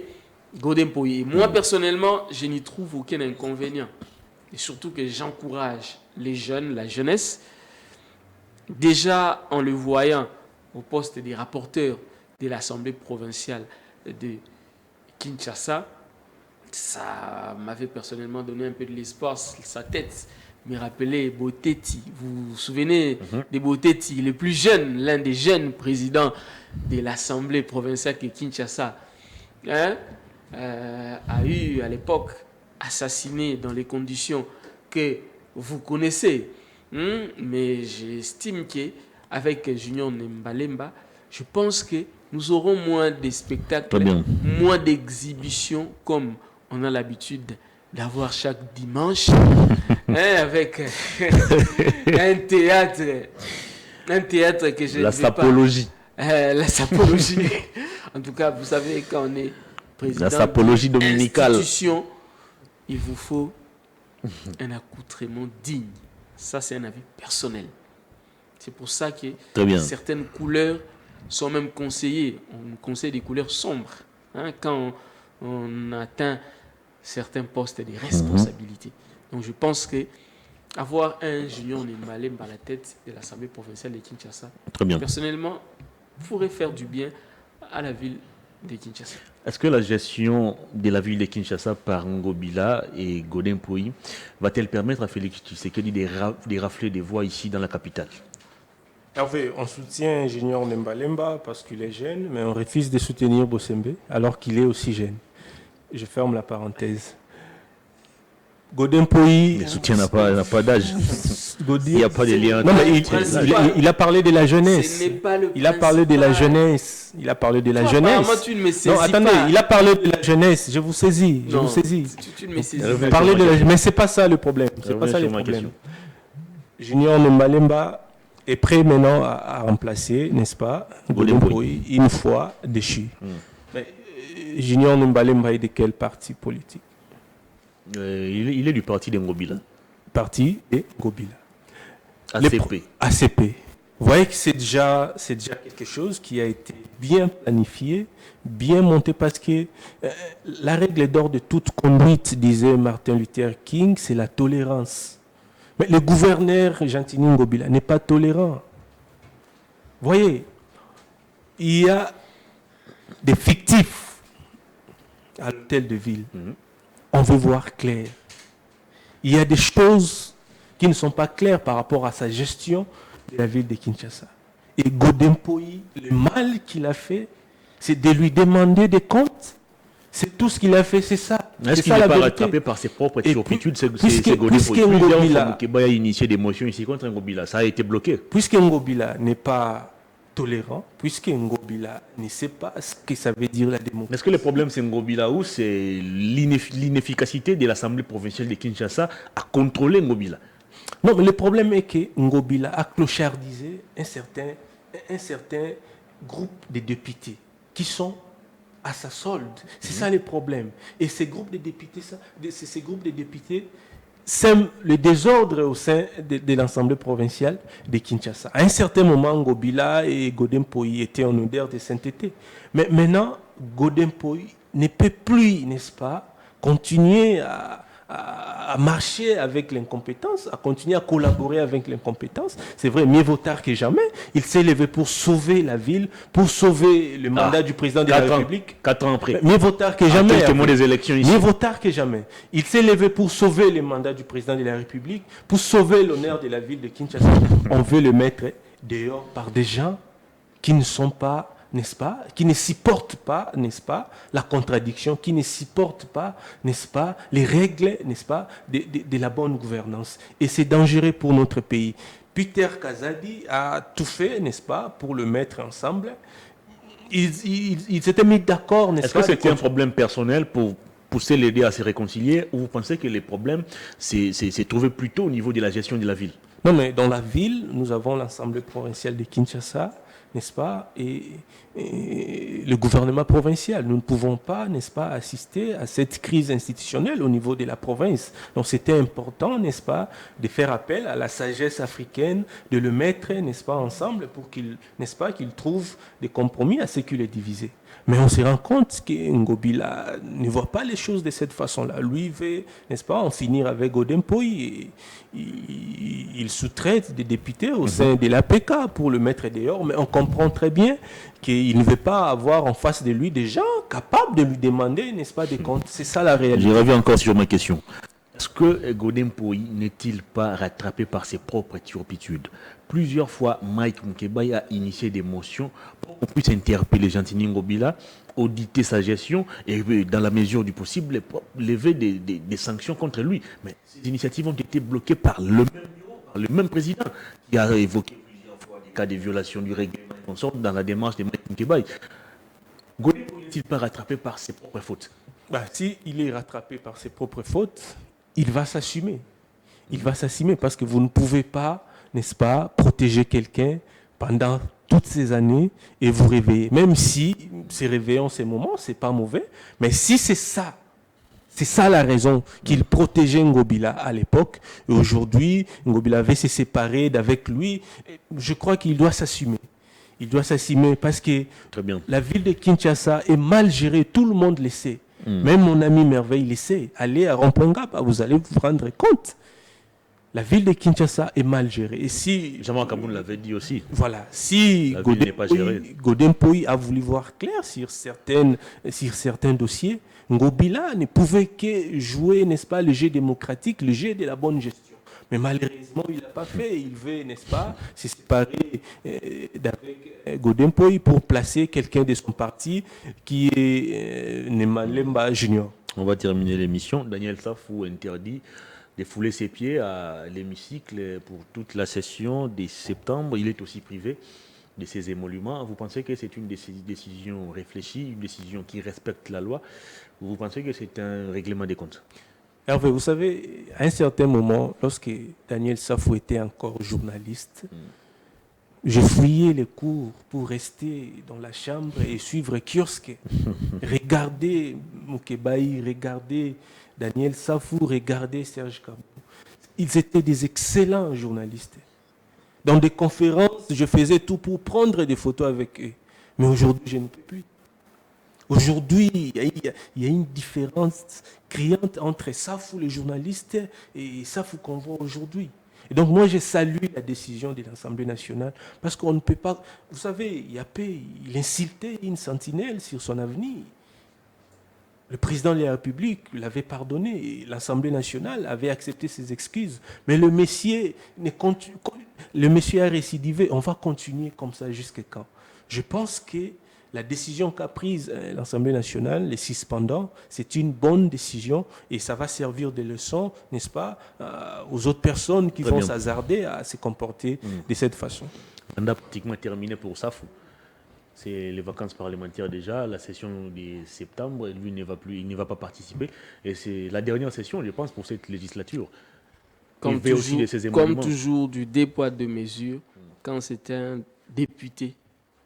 Godem Poi. Et moi, personnellement, je n'y trouve aucun inconvénient. Et surtout que j'encourage les jeunes, la jeunesse, déjà en le voyant au poste des rapporteurs de l'Assemblée provinciale de Kinshasa, ça m'avait personnellement donné un peu de l'espoir. Sa tête me rappelait Boteti. Vous vous souvenez de Boteti, le plus jeune, l'un des jeunes présidents de l'Assemblée provinciale de Kinshasa, a eu à l'époque assassiné dans les conditions que vous connaissez. Mais j'estime qu'avec Junior Nembalemba, je pense que nous aurons moins de spectacles, moins d'exhibitions comme on a l'habitude d'avoir chaque dimanche, avec un théâtre que je la sapologie. La sapologie. En tout cas, vous savez, quand on est président la sapologie dominicale, institution, il vous faut un accoutrement digne. Ça, c'est un avis personnel. C'est pour ça que certaines couleurs sont même conseillées. On conseille des couleurs sombres. Quand on atteint certains postes de responsabilité. Donc je pense que avoir un Junior Nembalemba à la tête de l'Assemblée provinciale de Kinshasa, personnellement, pourrait faire du bien à la ville de Kinshasa. Est-ce que la gestion de la ville de Kinshasa par Ngobila et Godin Poyi va-t-elle permettre à Félix Tshisekedi de rafler des voix ici dans la capitale? Hervé, on soutient Junior Nembalemba parce qu'il est jeune, mais on refuse de soutenir Bossembe alors qu'il est aussi jeune. Je ferme la parenthèse. Godin Poyi... Le soutien n'a pas d'âge. Il n'y a pas de lien. Non, mais il a parlé de la jeunesse. Il a parlé de la jeunesse. Il a parlé de la jeunesse. Non, attendez, il a parlé de la jeunesse. Je vous saisis. Je vous saisis. Mais c'est pas ça le problème. C'est pas ça le problème. Junior Nembalemba est prêt maintenant à remplacer, n'est-ce pas, Godin Poyi une fois déchu. Mais Junior Nembalemba est de quel parti politique? Il est du parti de Ngobila. Parti de Ngobila. ACP. ACP. Vous voyez que c'est déjà quelque chose qui a été bien planifié, bien monté, parce que la règle d'or de toute conduite, disait Martin Luther King, c'est la tolérance. Mais le gouverneur Gentini Ngobila n'est pas tolérant. Vous voyez, il y a des fictifs à l'hôtel de ville. On veut voir clair. Il y a des choses qui ne sont pas claires par rapport à sa gestion de la ville de Kinshasa. Et Godin Poyi, le mal qu'il a fait, c'est de lui demander des comptes. C'est tout ce qu'il a fait, c'est ça. Est-ce qu'il n'est pas rattrapé par ses propres turpitudes? C'est Godin Poyi. Plusieurs fois, a initié des motions ici contre Ngobila. Ça a été bloqué. Puisque Ngobila n'est pas tolérant, puisque Ngobila ne sait pas ce que ça veut dire la démocratie. Est-ce que le problème c'est Ngobila ou c'est l'inefficacité de l'Assemblée provinciale de Kinshasa à contrôler Ngobila? Non, mais le problème est que Ngobila a clochardisé un certain groupe de députés qui sont à sa solde. C'est ça le problème. Et ces groupes de députés, sème le désordre au sein de l'Assemblée provinciale de Kinshasa. À un certain moment, Ngobila et Godin Poyi étaient en odeur de sainteté. Mais maintenant, Godin Poyi ne peut plus, n'est-ce pas, continuer à marcher avec l'incompétence, à continuer à collaborer avec l'incompétence. C'est vrai, mieux vaut tard que jamais. Il s'est levé pour sauver la ville, pour sauver le mandat du président de la République. 4 ans après. Mieux vaut tard que jamais. Quelques mois des élections ici. Mieux vaut tard que jamais. Il s'est levé pour sauver le mandat du président de la République, pour sauver l'honneur de la ville de Kinshasa. On veut le mettre dehors par des gens qui ne sont pas, n'est-ce pas, qui ne supportent pas, n'est-ce pas, la contradiction, qui ne supportent pas, n'est-ce pas, les règles, n'est-ce pas, de la bonne gouvernance. Et c'est dangereux pour notre pays. Peter Kazadi a tout fait, n'est-ce pas, pour le mettre ensemble. Ils s'étaient mis d'accord, n'est-ce pas. Est-ce que c'était un problème personnel pour pousser l'aider à se réconcilier, ou vous pensez que les problèmes s'est trouvé plutôt au niveau de la gestion de la ville? Non, mais dans la ville, nous avons l'Assemblée provinciale de Kinshasa, n'est-ce pas, et le gouvernement provincial. Nous ne pouvons pas, n'est-ce pas, assister à cette crise institutionnelle au niveau de la province. Donc c'était important, n'est-ce pas, de faire appel à la sagesse africaine, de le mettre, n'est-ce pas, ensemble pour qu'il, n'est-ce pas, qu'il trouve des compromis à ce qu'il est divisé. Mais on se rend compte que Ngobila ne voit pas les choses de cette façon-là. Lui veut, n'est-ce pas, en finir avec Godin Poyi. Il sous-traite des députés au sein de l'APK pour le mettre dehors, mais on comprend très bien qu'il ne veut pas avoir en face de lui des gens capables de lui demander, n'est-ce pas, des comptes. C'est ça la réalité. Je reviens encore sur ma question. Est-ce que Godin Poyi n'est-il pas rattrapé par ses propres turpitudes? Plusieurs fois, Mike Moukebaye a initié des motions pour qu'on puisse interpeller Gentini Ngobila, auditer sa gestion et, dans la mesure du possible, lever des sanctions contre lui. Mais ces initiatives ont été bloquées par le même bureau, par le même président qui a évoqué plusieurs fois des cas de violation du règlement et consorts dans la démarche de Mike Moukebaye. Godin Poyi n'est-il pas rattrapé par ses propres fautes? Si il est rattrapé par ses propres fautes, il va s'assumer. Il va s'assumer parce que vous ne pouvez pas, n'est-ce pas, protéger quelqu'un pendant toutes ces années et vous réveiller. Même si ces réveillons, ces moments, c'est pas mauvais. Mais si c'est ça la raison qu'il protégeait Ngobila à l'époque, et aujourd'hui, Ngobila avait se séparer d'avec lui, je crois qu'il doit s'assumer. Il doit s'assumer parce que la ville de Kinshasa est mal gérée, tout le monde le sait. Même mon ami Merveille le sait. Allez à Rompongapa, vous allez vous rendre compte. La ville de Kinshasa est mal gérée. Et si Jean Kaboun l'avait dit aussi. Voilà, si Godin Poyi a voulu voir clair sur certains dossiers, Ngobila ne pouvait que jouer, n'est-ce pas, le jeu démocratique, le jeu de la bonne gestion. Mais malheureusement, il n'a pas fait. Il veut, n'est-ce pas, se séparer d'avec Godin Poyi pour placer quelqu'un de son parti qui est Nemalemba Junior. On va terminer l'émission. Daniel Safou interdit de fouler ses pieds à l'hémicycle pour toute la session de septembre. Il est aussi privé de ses émoluments. Vous pensez que c'est une décision réfléchie, une décision qui respecte la loi, ou vous pensez que c'est un règlement des comptes? Hervé, vous savez, à un certain moment, lorsque Daniel Safou était encore journaliste, je fouillais les cours pour rester dans la chambre et suivre Kiosque, regarder Moukebaï, regarder Daniel Safou, regarder Serge Kabou. Ils étaient des excellents journalistes. Dans des conférences, je faisais tout pour prendre des photos avec eux. Mais aujourd'hui, je ne peux plus. Aujourd'hui, il y a une différence criante entre Safou, le journaliste, et Safou qu'on voit aujourd'hui. Et donc, moi, je salue la décision de l'Assemblée nationale parce qu'on ne peut pas... Vous savez, il insultait une sentinelle sur son avenir. Le président de la République l'avait pardonné et l'Assemblée nationale avait accepté ses excuses. Mais le monsieur a récidivé. On va continuer comme ça jusqu'à quand? Je pense que la décision qu'a prise l'Assemblée nationale, les suspendants, c'est une bonne décision et ça va servir de leçon, n'est-ce pas, aux autres personnes qui vont s'hasarder à se comporter de cette façon. On a pratiquement terminé pour Safou. C'est les vacances parlementaires déjà, la session de septembre, lui il ne va pas participer. Et c'est la dernière session, je pense, pour cette législature. Comme toujours, du dépôt de mesures, quand c'est un député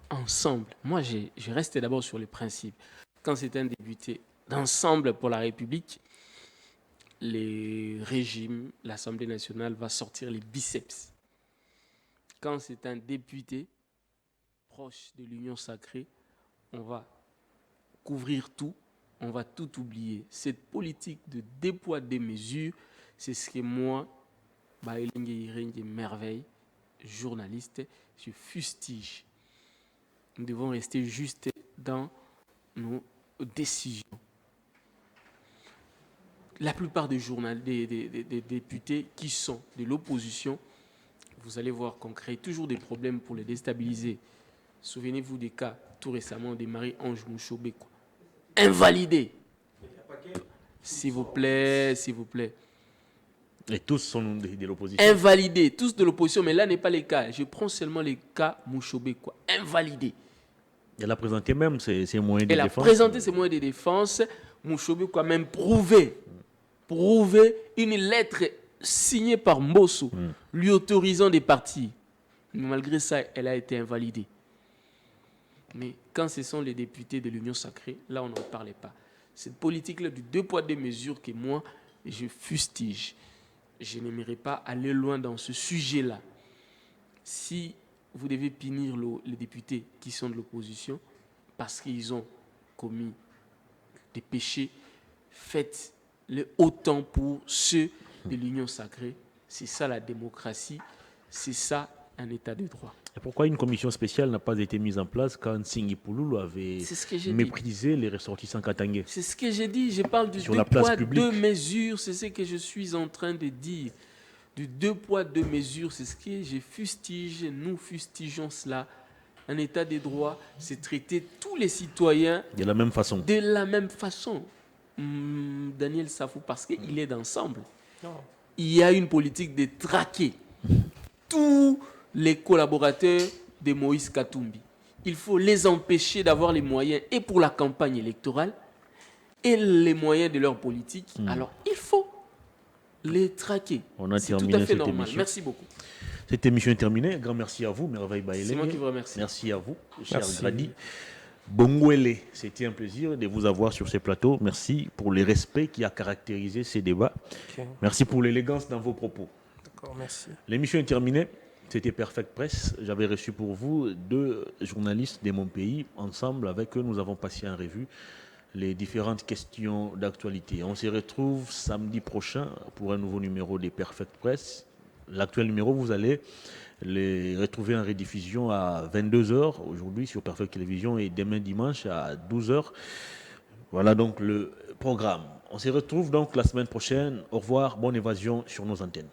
ensemble. Moi, je reste d'abord sur le principe. Quand c'est un député d'ensemble pour la République, les régimes, l'Assemblée nationale va sortir les biceps. Quand c'est un député proche de l'Union sacrée, on va couvrir tout, on va tout oublier. Cette politique de dépôt des mesures, c'est ce que moi, Merveille, journaliste, je fustige. Nous devons rester juste dans nos décisions. La plupart des députés qui sont de l'opposition, vous allez voir qu'on crée toujours des problèmes pour les déstabiliser. Souvenez-vous des cas tout récemment de Marie-Ange Mouchobé. Invalidé. S'il vous plaît, s'il vous plaît. Et tous sont de l'opposition. Invalidé, tous de l'opposition, mais là n'est pas le cas. Je prends seulement les cas Mouchobé. Invalidé. Elle a présenté même ses moyens de défense. Elle a présenté ses moyens de défense. Mouchobé a même prouvé une lettre signée par Mbosso, lui autorisant des partis. Mais malgré ça, elle a été invalidée. Mais quand ce sont les députés de l'Union sacrée, là on n'en parlait pas. Cette politique-là du deux poids, deux mesures que moi, je fustige. Je n'aimerais pas aller loin dans ce sujet-là. Si vous devez punir les députés qui sont de l'opposition parce qu'ils ont commis des péchés, faites-le autant pour ceux de l'Union sacrée. C'est ça la démocratie, c'est ça un état de droit. Et pourquoi une commission spéciale n'a pas été mise en place quand Singhi Pouloulou avait méprisé les ressortissants katangais? C'est ce que j'ai dit. Je parle du deux poids, deux mesures. C'est ce que je suis en train de dire. Du deux poids, deux mesures. C'est ce que je fustige. Nous fustigeons cela. Un état de droit, c'est traiter tous les citoyens de la même façon. De la même façon. Daniel Safou, parce qu'il est d'ensemble. Il y a une politique de traquer tous les collaborateurs de Moïse Katumbi. Il faut les empêcher d'avoir les moyens et pour la campagne électorale et les moyens de leur politique. Alors, il faut les traquer. On a C'est terminé tout à fait cette normal. émission. Merci beaucoup. Cette émission est terminée. Un grand merci à vous, Merveille Baïlé. C'est moi qui vous remercie. Merci à vous, cher Grady. Bongwele, c'était un plaisir de vous avoir sur ces plateaux. Merci pour le respect qui a caractérisé ces débats. Okay. Merci pour l'élégance dans vos propos. D'accord, merci. L'émission est terminée. C'était Perfect Press. J'avais reçu pour vous 2 journalistes de mon pays. Ensemble, avec eux, nous avons passé en revue les différentes questions d'actualité. On se retrouve samedi prochain pour un nouveau numéro des Perfect Press. L'actuel numéro, vous allez les retrouver en rediffusion à 22h aujourd'hui sur Perfect Télévision et demain dimanche à 12h. Voilà donc le programme. On se retrouve donc la semaine prochaine. Au revoir, bonne évasion sur nos antennes.